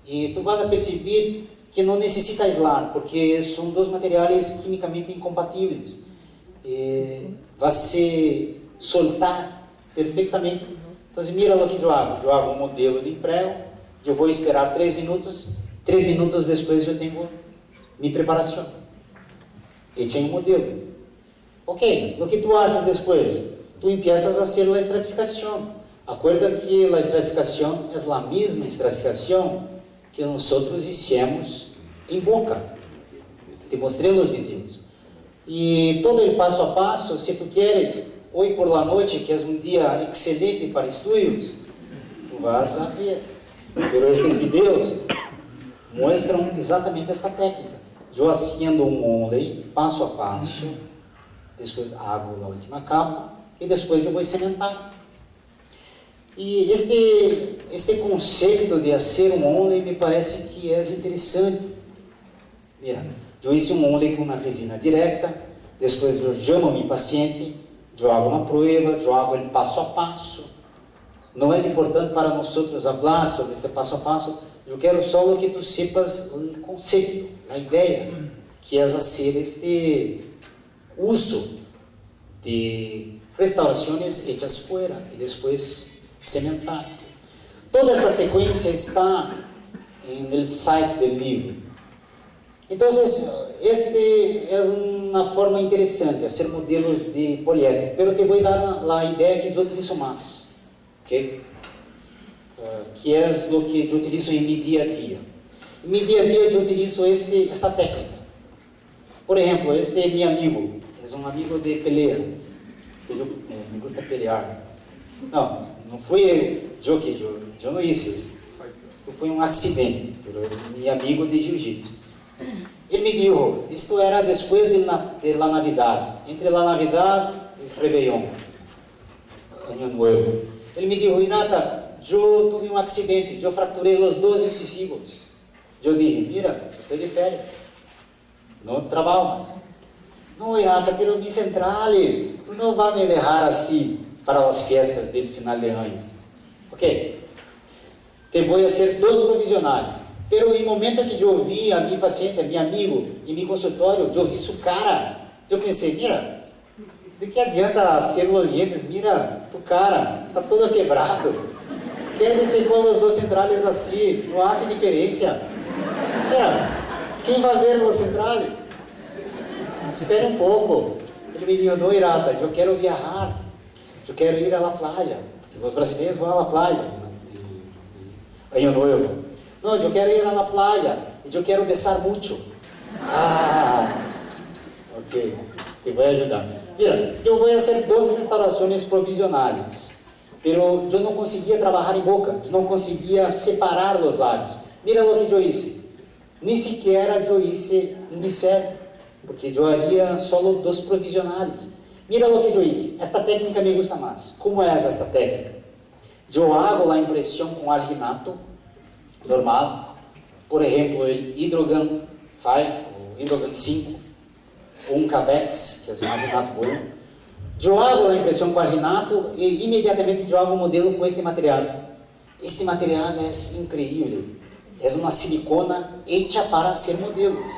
E tu vas a perceber que não necessita aislar, porque são dois materiais quimicamente incompatíveis. Vai se soltar perfeitamente. Então, mira o que eu hago. Eu hago um modelo de emprego, eu vou esperar 3 minutos. 3 minutos depois eu tenho minha preparação. E tenho um modelo. Ok, o que tu haces depois? Tu empiezas a hacer a estratificação. Acuerda que a estratificação é a mesma estratificação que nós hicimos em boca. Te mostrei os vídeos. E todo o passo a passo, se tu queres, hoje por la noite, que é um dia excelente para estudos, tu vas a ver. Pero estes vídeos mostram exatamente esta técnica. Eu haciendo um molde, passo a passo, depois hago a última capa, e depois eu vou cementar. E este conceito de fazer um molde me parece que é interessante. Mira, eu hice um molde com uma resina direta, depois eu chamo a meu paciente, eu hago uma prova, eu hago o passo a passo. Não é importante para nós falar sobre este passo a passo, eu quero só que tu sepas o conceito, a ideia, que é fazer este uso de restaurações hechas fora e depois cementar. Toda esta sequência está no site do livro. Então, este é uma forma interessante de fazer modelos de poliéter, mas te vou dar a ideia que eu utilizo mais, ok? Que é o que eu utilizo em meu dia a dia. En mi día a día yo utilizo esta técnica. Por ejemplo, este es mi amigo, es un amigo de pelea, que me gusta pelear. No fui yo no hice esto. Esto fue un accidente, pero es mi amigo de jiu-jitsu. Él me dijo, esto era después de la Navidad, entre la Navidad y el Réveillon, Año Nuevo. Él me dijo, Hirata, yo tuve un accidente, yo fracturé los 2 incisivos. Yo dije, mira, estoy de férias, no trabajo más. No, Hirata, pero mis centrales, tú no vas a me dejar así para las fiestas del final de año. Ok, te voy a hacer 2 provisionales. Pero en el momento que yo vi a mi paciente, a mi amigo, en mi consultorio, yo vi su cara. Yo pensé, mira, ¿de qué adianta hacer los dientes? Mira, tu cara, está todo quebrado. Quédate con los 2 centrales así, no hace diferencia. Mira, ¿quién va a ver los centrales? Espera un poco. Ele me dijo, no, Hirata, yo quiero viajar, yo quiero ir a la playa. Los brasileños van a la playa, Año Nuevo. No, yo quiero ir a la playa, y yo quiero besar mucho. Ok, te voy a ayudar. Mira, yo voy a hacer 2 restauraciones provisionales, pero yo no conseguía trabajar en boca, yo no conseguía separar los labios. Mira lo que yo hice. Ni siquiera yo hice un biseiro, porque yo haría solo 2 provisionales. Mira lo que yo hice. Esta técnica me gusta más. ¿Cómo es esta técnica? Yo hago la impresión con alginato normal, por ejemplo, el Hydrogun 5 o Hydrogun 5, o un Cavex, que es un alginato bueno. Yo hago la impresión con alginato y inmediatamente yo hago un modelo con este material. Este material es increíble. Es una silicona hecha para hacer modelos.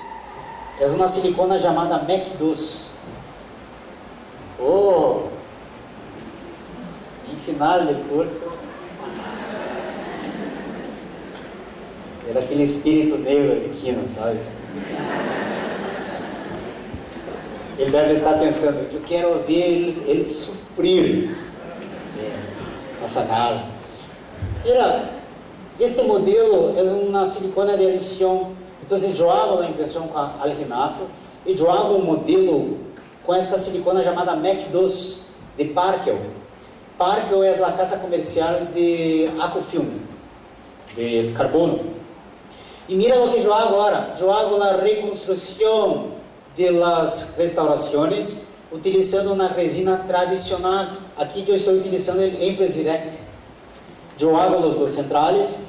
Es una silicona llamada MEC 2. En final del curso, era aquele espírito negro de Quino, sabes? Ele deve estar pensando, eu quero ver ele sofrer. Não passa nada. Mira, este modelo é uma silicona de adição. Então, eu hago a impressão com alginato e eu hago um modelo com esta silicona chamada MEC 2 de Parkel. Parkel é a casa comercial de Acufilm, de carbono. E mira o que eu hago agora. Eu hago a reconstrução de las restaurações utilizando uma resina tradicional. Aqui eu estou utilizando o Empress Direct. Eu hago os 2 centrales.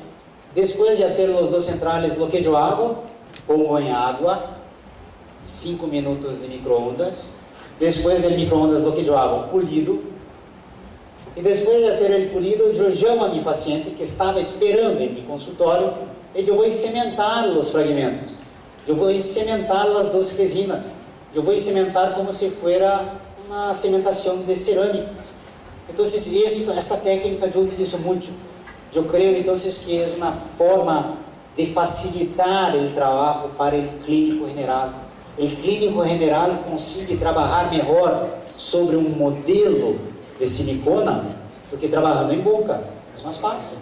Depois de fazer os 2 centrales, o que eu hago? Pongo em água, 5 minutos de microondas. Depois do microondas, o que eu hago? Pulido. E depois de fazer o pulido, eu chamo a meu paciente que estava esperando em meu consultório e eu vou cementar os fragmentos. Eu vou cementar as 2 resinas. Eu vou cementar como se fosse uma cementação de cerâmicas. Então, esta técnica eu utilizo muito. Eu creio, então, que é uma forma de facilitar o trabalho para o clínico general. O clínico general consegue trabalhar melhor sobre um modelo de silicona do que trabalhando em boca. É mais fácil.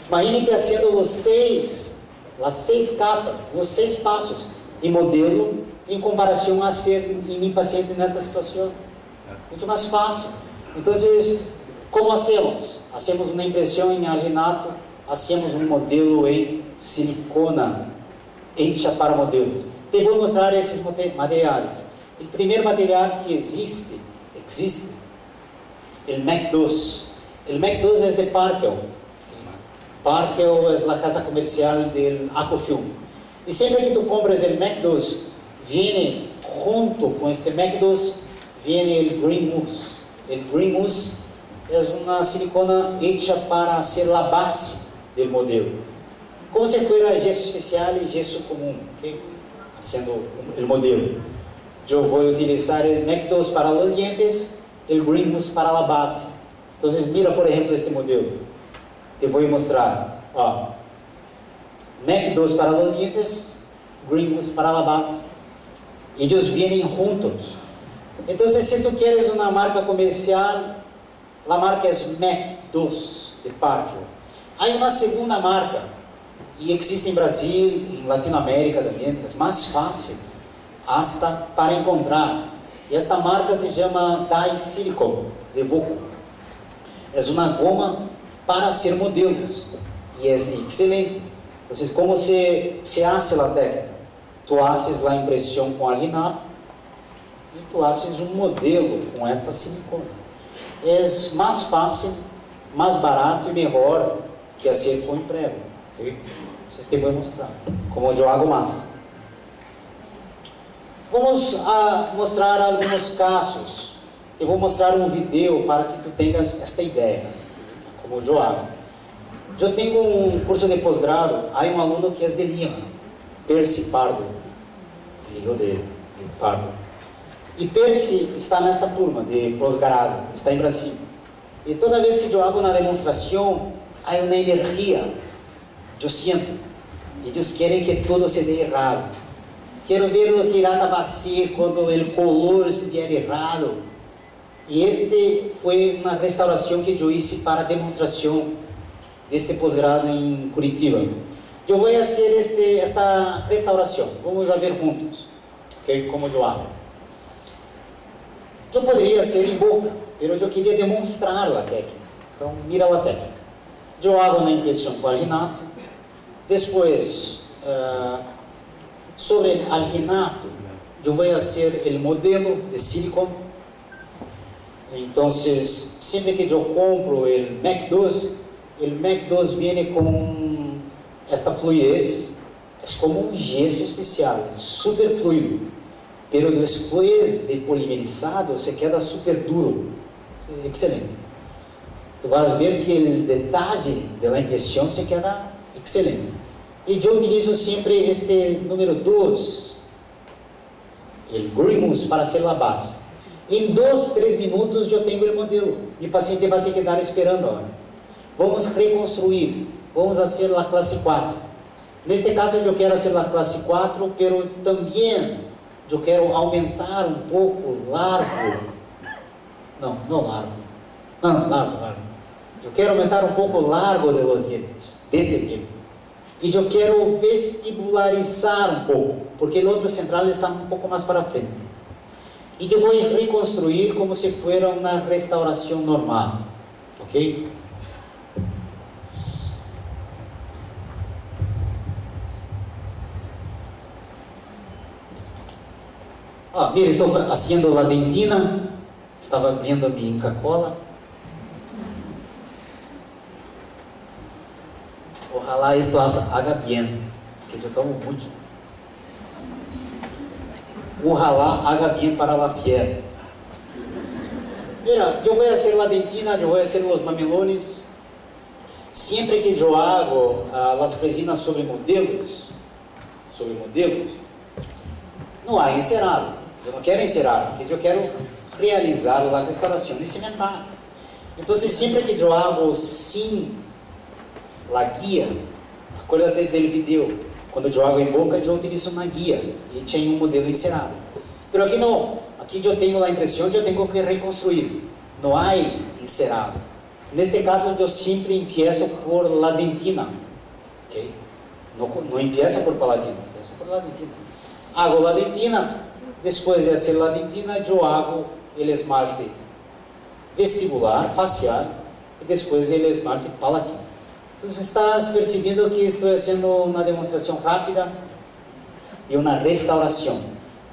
Imagine que fazendo as 6 capas, os 6 passos em modelo, em comparação a ser em meu paciente nesta situação. Muito mais fácil. Então, como hacemos? Hacemos uma impressão em alginato, hacemos um modelo em silicona, hecha para modelos. Te vou mostrar esses materiais. O primeiro material que existe, o MEC 2. O MEC 2 é de Parkel. Parkel é a casa comercial de Acufilm. E sempre que tu compras o MEC 2, vem junto com este MEC 2, vem o Green Mousse. O Green Mousse é uma silicona hecha para ser a base do modelo. Como se fosse gesso especial e gesso comum, okay? Sendo o modelo. Eu vou utilizar o MEC 2 para os dientes, o Green Mousse para a base. Então, mira, por exemplo, este modelo. Te vou mostrar. MEC 2 para os dientes, Green Mousse para a base. Eles vêm juntos. Então, se tu queres uma marca comercial, a marca é MEC 2 de Parkel. Há uma segunda marca, e existe em Brasil, em Latinoamérica também, é mais fácil hasta para encontrar. E esta marca se chama Dye Silicone, de Voco. É uma goma para ser modelos, e é excelente. Então, como se hace a técnica? Tu haces a impressão com alginato, e tu haces um modelo com esta silicone. É mais fácil, mais barato e melhor que fazer com emprego. Okay? Isso que eu vou mostrar, como eu hago mais. Vamos mostrar alguns casos. Eu vou mostrar um vídeo para que tu tenhas esta ideia, como eu hago. Eu tenho um curso de pós-grado, há um aluno que é de Lima, Percy Pardo, filho de Pardo. E Percy está nesta turma de pós-grado, está em Brasil. E toda vez que eu hago uma demonstração, há uma energia, eu sinto. E Deus quer que tudo se dê errado. Quero ver o que irá ser quando o color estiver errado. E este foi uma restauração que eu fiz para a demonstração deste pós-grado em Curitiba. Eu vou fazer esta restauração. Vamos ver juntos, okay? Como eu hago. Eu poderia ser em boca, mas eu queria demonstrar a técnica. Então, mira a técnica. Eu hago uma impressão com alginato. Depois, sobre alginato, eu vou fazer o modelo de silicone. Então, sempre que eu compro o Mac 12, o Mac 12 vem com esta fluidez, é como um gesso especial, é super fluido, pero depois de polimerizado, se queda super duro, é excelente. Tu vais ver que o detalhe da impressão se queda excelente. E eu utilizo sempre este número 2, o Grimus, para ser a base. Em 2, 3 minutos eu tenho o modelo. E o paciente vai se quedar esperando agora. Vamos reconstruir. Vamos fazer a classe 4. Neste caso eu quero fazer a classe 4, pero também eu quero aumentar um pouco largo. Largo. Eu quero aumentar um pouco o largo de los dientes, deste tempo. E eu quero vestibularizar um pouco, porque o outro central está um pouco mais para frente. E eu vou reconstruir como se fosse uma restauração normal, ok? Mira, estou fazendo a dentina, estava abrindo minha Coca-Cola. Ojalá esto haga bien, porque eu tomo muito. Ojalá haga bien para la piel. Mira, eu vou fazer a dentina, eu vou fazer os mamelones. Sempre que eu hago as resinas sobre modelos, não há encerado. Eu não quero encerar, porque eu quero realizar a restauração e cimentar. Então, sempre que eu hago sim a guia, acorda-te do vídeo, quando eu hago em boca, eu utilizo uma guia e tinha um modelo encerado. Mas aqui não, aqui eu tenho a impressão que eu tenho que reconstruir, não há encerado. Neste caso, eu sempre empiezo por la dentina, ok? Não empiezo por palatina, empiezo por la dentina. Hago a dentina, depois de fazer a dentina, eu hago o esmalte vestibular, facial, e depois o esmalte palatino. Então, estás percebendo que estou fazendo uma demonstração rápida e uma restauração.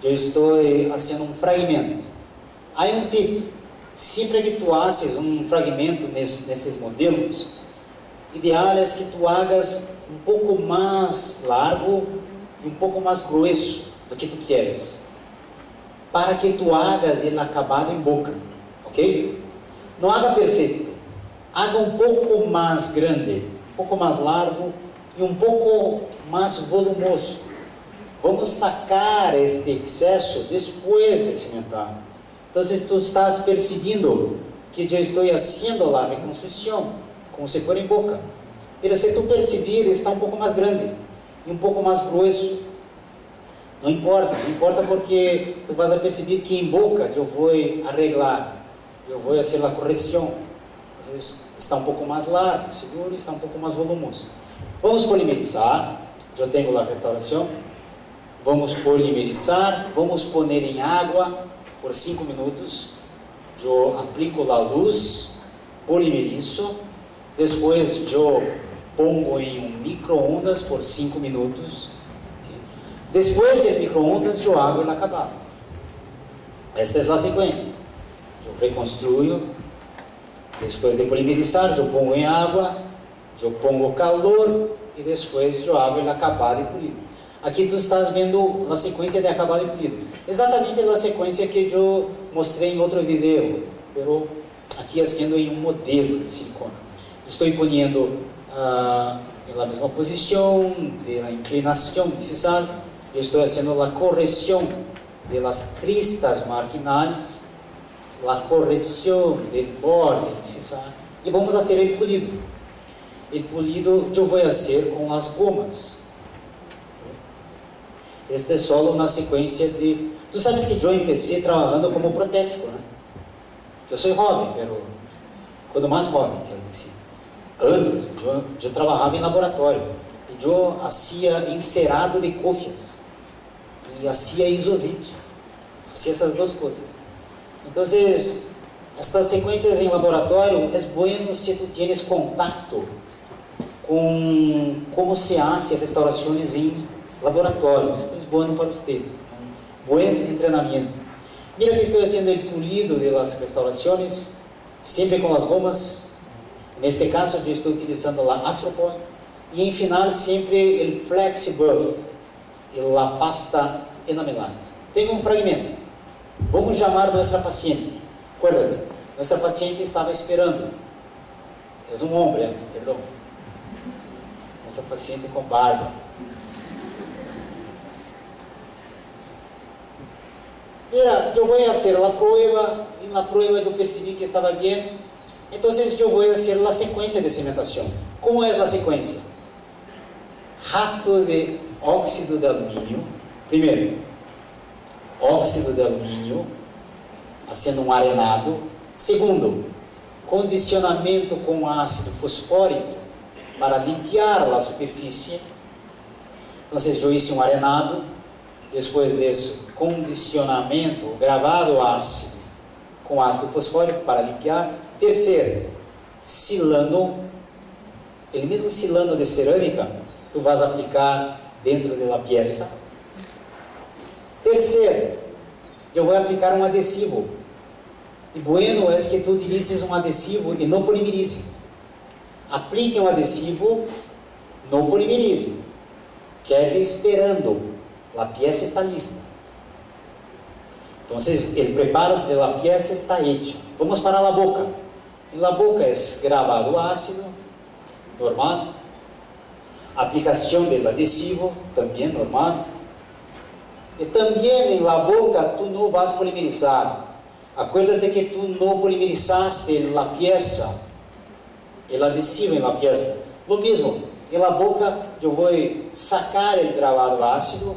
Eu estou fazendo um fragmento. Há um tipo, sempre que tu haces um fragmento nesses modelos, ideal é que tu hagas um pouco mais largo e um pouco mais grueso do que tu queres, para que tu hagas ele acabado em boca, ok? Não haga perfeito, haga um pouco mais grande, um pouco mais largo e um pouco mais volumoso. Vamos sacar este excesso depois de cimentar. Então, tu estás percebendo que eu estou fazendo a reconstrução, como se for em boca. Mas se tu perceber, está um pouco mais grande e um pouco mais grueso. Não importa porque tu vas a perceber que em boca eu vou arreglar, eu vou fazer a correção. Às vezes está um pouco mais largo, seguro, está um pouco mais volumoso. Vamos polimerizar. Eu tenho a restauração. Vamos polimerizar. Vamos pôr em água por 5 minutos. Eu aplico a luz, polimerizo. Depois eu pongo em um micro-ondas por 5 minutos. Depois do micro-ondas, eu hago o acabado. Esta é a sequência. Eu reconstruo. Depois de polimerizar, eu pongo em água. Eu pongo calor. E depois eu hago o acabado e polido. Aqui tu estás vendo a sequência de acabado e polido. Exatamente a sequência que eu mostrei em outro vídeo. Mas aqui haciendo em um modelo de silicona. Estou poniendo em la mesma posição de la inclinação incisal. Eu estou fazendo a correção de las cristas marginais, a correção do borde incisal. E vamos fazer o polido. O polido eu vou fazer com as gomas. Esta é só uma sequência de... Tu sabes que eu comecei trabalhando como protético, né? Eu sou jovem, mas quando mais jovem, quero dizer. Antes, eu trabalhava em laboratório. E eu fazia encerado de cofias. E fazia isosite. Fazia essas duas coisas. Então, estas sequências em laboratório é bueno se tu tienes contato com como se hace restaurações em laboratório. Isto é bueno para você. Um bom treinamento. Mira que estou fazendo o polido de las restaurações, sempre com as gomas. Neste caso, eu estou utilizando a Astropol. E em final, sempre o Flexibuff e a pasta enamelada. Tenho um fragmento. Vamos chamar nossa paciente. Acuérdate, nossa paciente estava esperando. É um homem, perdão. Nossa paciente com barba. Mira, eu vou fazer a prova. E na prova eu percebi que estava bem. Então eu vou fazer a sequência de cimentação. Como é a sequência? Rato de óxido de alumínio. Primeiro, óxido de alumínio, fazendo um arenado. Segundo, condicionamento com ácido fosfórico para limpiar a superfície. Então, eu hice um arenado. Depois disso, condicionamento, gravado ácido com ácido fosfórico para limpiar. Terceiro, silano. O mesmo silano de cerâmica, tu vas aplicar dentro da peça. Terceiro, eu vou aplicar um adesivo. E bueno é que tu utilizes um adesivo e não polimerize. Aplique um adesivo, não polimerize. Quede esperando. A peça está lista. Então, o preparo da peça está hecho. Vamos para a boca. Em la boca é gravado ácido, normal. Aplicação do adesivo, também normal. E também em la boca tu não vas polimerizar. Acuérdate que tu não polimerizaste a peça, o adesivo em la peça. Lo mesmo, em la boca eu vou sacar o gravado ácido,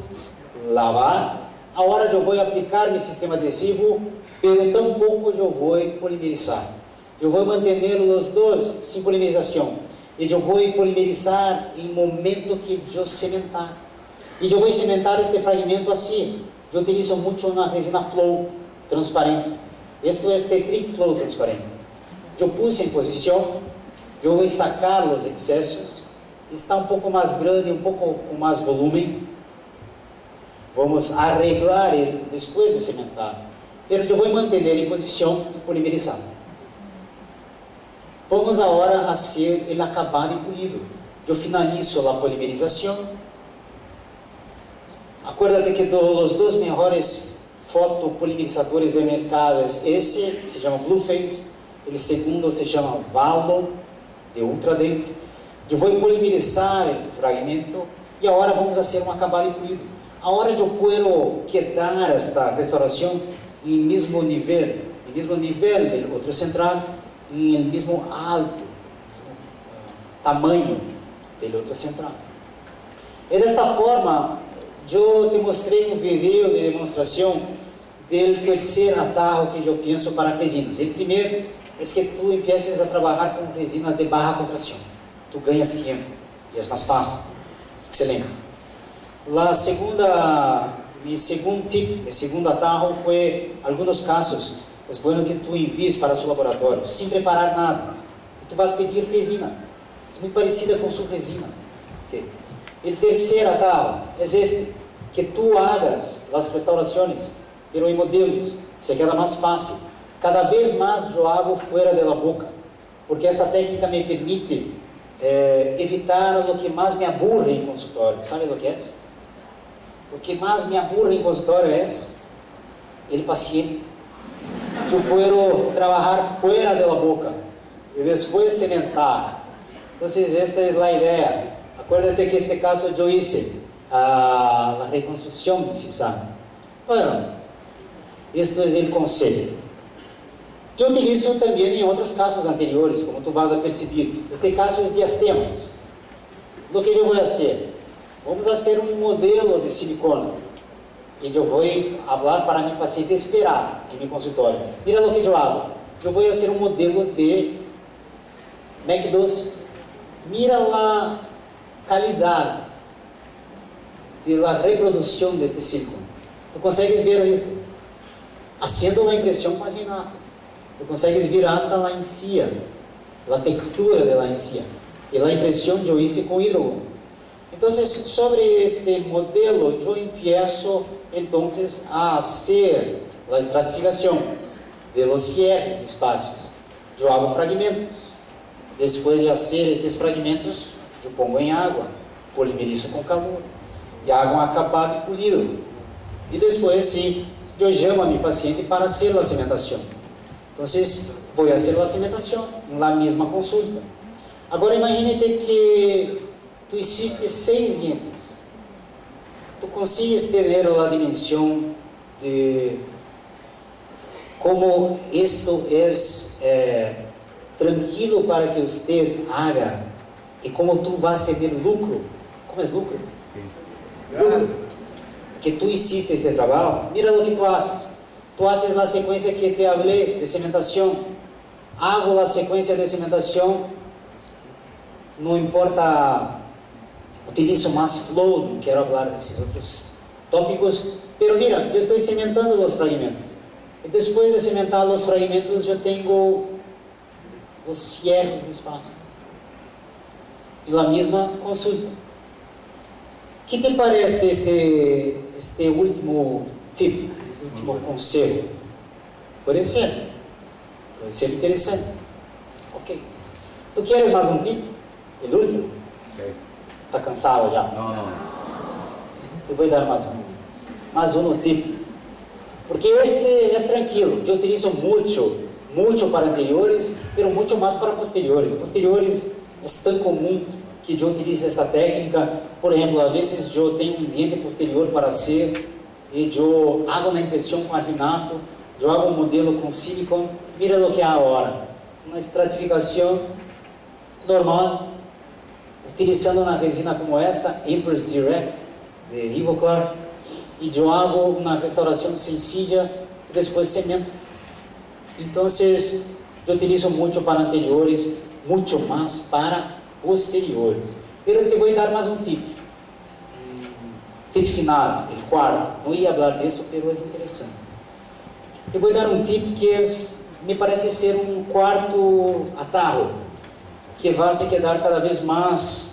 lavar. Agora eu vou aplicar meu sistema adesivo, pero tampouco eu vou polimerizar. Eu vou manter os dois sem polimerização. E eu vou polimerizar em momento que eu cimentar. E eu vou cimentar este fragmento assim. Eu utilizo muito uma resina flow transparente. Este é Tetric Flow transparente. Eu pus em posição. Eu vou sacar os excessos. Está um pouco mais grande, um pouco com mais volume. Vamos arreglar este depois de cimentar. Mas eu vou manter em posição e polimerizar. Vamos agora fazer ele acabado e polido. Eu finalizo a polimerização. Acuérdate que os dois melhores fotopolimerizadores do mercado, esse se chama Blueface, o segundo se chama Valo, de Ultradent. Eu vou polimerizar o fragmento e agora vamos fazer um acabado e polido. Agora eu posso quedar esta restauração em mesmo nível do outro central, em mesmo alto, tamanho do outro central. E desta forma, eu te mostrei um vídeo de demonstração do terceiro atajo que eu penso para resinas. O primeiro é que tu empieces a trabalhar com resinas de baixa contração. Tu ganhas tempo é mais fácil. Excelente. Mi segundo tip, mi segundo atarro foi, algunos casos, é bueno que tu envies para su laboratório, sem preparar nada. E tu vas pedir resina. É muito parecida com sua resina. Okay. O terceiro atarro é este, que tu hagas as restaurações, pero em modelos, se queda mais fácil. Cada vez mais eu hago fora da boca, porque esta técnica me permite evitar o que mais me aburre em consultório. Sabe o que é? O que mais me aburre em consultório é o paciente. Eu posso trabalhar fora da boca e depois cementar. Então, esta é a ideia. Acuérdate que este caso eu hice a reconstrução incisal. Bueno, este é o conceito. Eu utilizo também em outros casos anteriores, como tu vas a perceber. Este caso é de diastemas. O que eu vou fazer? Vamos fazer um modelo de silicona. E eu vou falar para meu paciente esperar em meu consultório. Mira o que eu hago. Eu vou fazer um modelo de MEC 2. Mira a qualidade da reprodução deste silicone. Tu consegues ver isso? Haciendo a impressão com a Renata. Tu consegues ver hasta a encía, a textura da encía. E a impressão eu hice com hidrogel. Então, sobre este modelo, eu empiezo entonces a hacer a estratificação de los cierres de espaços. Eu hago fragmentos. Depois de fazer estes fragmentos, eu pongo em água, polimerizo com calor e hago um acabado e polido. E depois, sim, eu chamo a meu paciente para fazer a cimentação. Então, vou fazer a cimentação na mesma consulta. Agora, imagine que tu hiciste 6 dientes. Tu consigues ter a dimensão de como isto é tranquilo para que você haga e como tu vas ter lucro. Como é lucro? Lucro. Que tu hiciste este trabalho. Mira o que tu haces. Tu haces a sequência que te falei de cimentação. Hago a sequência de cimentação. Não importa, utilizo mais flow, não quero falar desses outros tópicos. Pero mira, eu estou cimentando os fragmentos. E depois de cimentar os fragmentos, eu tenho os cierres de espaço. E a mesma consulta. Que te parece este último tip, último conselho? Pode ser interessante. Ok. Tu queres mais um tip? O último? Está cansado já? Não. Eu vou dar mais um tip. Porque este é tranquilo. Eu utilizo muito para anteriores, mas muito mais para posteriores. Posteriores é tão comum que eu utilizo esta técnica. Por exemplo, às vezes eu tenho um diente posterior para ser e eu hago na impressão com arginato, eu hago um modelo com silicone. Mira o que há agora. Uma estratificação normal, utilizando uma resina como esta, Impulse Direct, de Ivoclar, e eu hago uma restauração sencilla e depois cemento. Então, eu utilizo muito para anteriores, muito mais para posteriores. Mas eu te vou dar mais um tip. Tip final, o quarto. Não ia falar disso, mas é interessante. Eu vou dar um tip que me parece ser um quarto atarro, que vai se quedar cada vez mais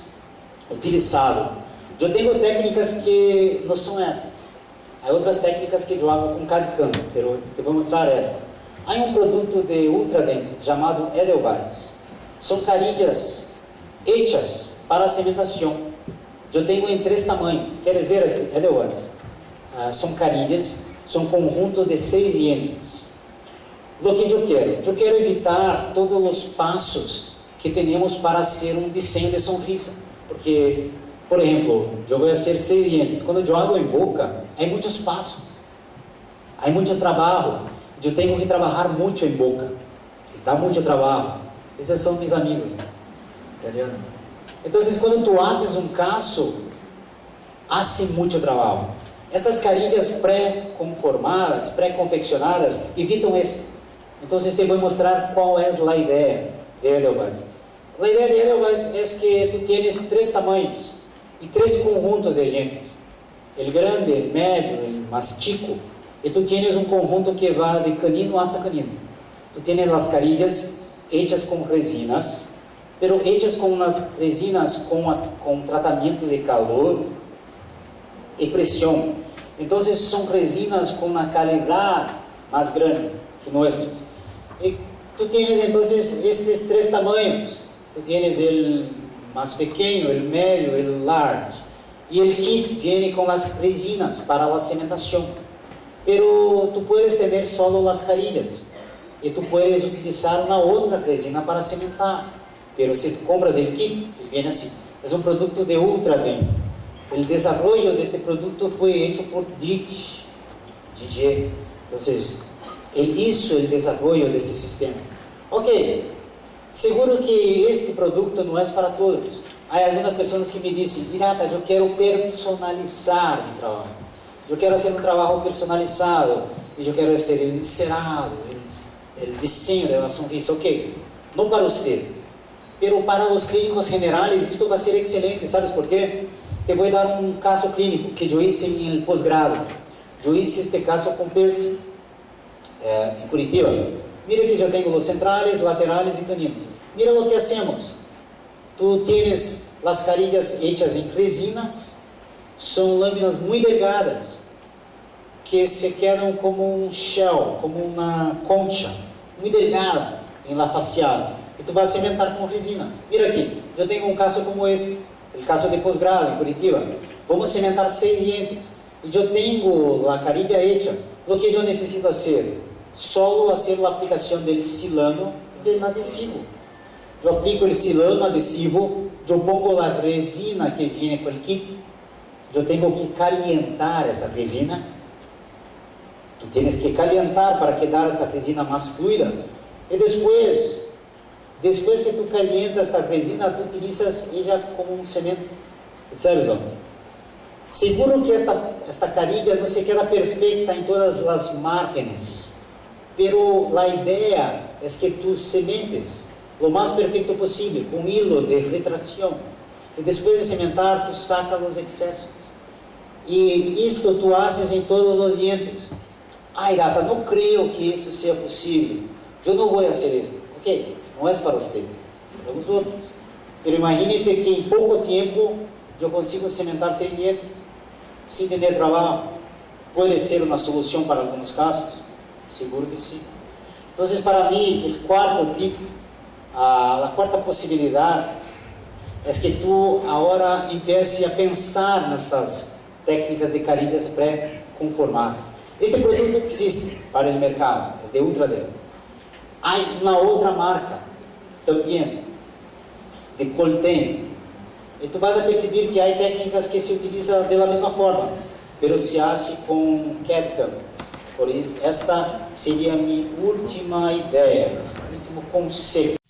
utilizado. Eu tenho técnicas que não são essas. Há outras técnicas que eu hago com CAD-CAM, mas te vou mostrar esta. Há um produto de ultradente chamado Edelweiss. São carilhas hechas para a cimentação. Eu tenho em 3 tamanhos. Queres ver este Edelweiss? São carilhas, são conjunto de 6 dientes. O que eu quero? Eu quero evitar todos os passos que temos para fazer um desenho de sonrisa. Porque, por exemplo, eu vou fazer 6 dientes. Quando eu hago em boca, há muitos passos. Há muito trabalho. Eu tenho que trabalhar muito em boca. Dá muito trabalho. Esses são meus amigos italianos. Então, quando tu haces um caso, hace muito trabalho. Estas carilhas pré-conformadas, pré-confeccionadas, evitam isso. Então, te vou mostrar qual é a ideia de Edelweiss. A ideia dele es que tú tienes 3 tamaños y 3 conjuntos de dientes. El grande, el medio, el más chico. Y tú tienes un conjunto que va de canino hasta canino. Tú tienes las carillas hechas con resinas, pero hechas con unas resinas con tratamiento de calor y presión. Entonces son resinas con una calidad más grande que nuestras. Y tú tienes entonces estos 3 tamaños. Tú tienes el más pequeño, el medio, el large. Y el kit viene con las resinas para la cementación. Pero tú puedes tener solo las carillas. Y tú puedes utilizar una otra resina para cementar. Pero si tú compras el kit, viene así. Es un producto de Ultradent. El desarrollo de este producto fue hecho por DJ. Entonces, él hizo el desarrollo de este sistema. Ok, seguro que este producto no es para todos. Hay algunas personas que me dicen, Hirata, yo quiero personalizar mi trabajo. Yo quiero hacer un trabajo personalizado. Y yo quiero hacer el encerado, el diseño de la sonrisa. Ok, no para usted. Pero para los clínicos generales esto va a ser excelente. ¿Sabes por qué? Te voy a dar un caso clínico que yo hice en el posgrado. Yo hice este caso con Percy, en Curitiba. Mira que yo tengo los centrales, laterales y caninos. Mira lo que hacemos. Tú tienes las carillas hechas en resinas, son láminas muy delgadas, que se quedan como un shell, como una concha, muy delgada en la facial. Y tú vas a cementar con resina. Mira aquí, yo tengo un caso como este, el caso de posgrado en Curitiba. Vamos a cementar 6 dientes. Y yo tengo la carilla hecha. Lo que yo necesito hacer, solo hacer la aplicación del silano y del adhesivo. Yo aplico el silano adhesivo, yo pongo la resina que viene con el kit. Yo tengo que calentar esta resina. Tú tienes que calentar para quedar esta resina más fluida. Y después que tú calientas esta resina, tú utilizas ella como un cemento. ¿Sabes? Seguro que esta carilla no se queda perfecta en todas las márgenes, pero la idea es que tú cementes lo más perfecto posible, con hilo de retracción. Y después de cementar, tú sacas los excesos. Y esto tú haces en todos los dientes. Ay, Hirata, no creo que esto sea posible. Yo no voy a hacer esto. Ok, no es para usted, para los otros. Pero imagínate que en poco tiempo yo consigo cementar 6 dientes sin tener trabajo. Puede ser una solución para algunos casos. Seguro que sí. Entonces, para mí, el cuarto tip, la cuarta posibilidad, es que tú ahora empieces a pensar en estas técnicas de carillas pré-conformadas. Este producto existe para el mercado, es de Ultradent. Hay una otra marca también, de Colten. Y tú vas a percibir que hay técnicas que se utilizan de la misma forma, pero se hace con CAD/CAM. Por esta sería mi última idea, último concepto.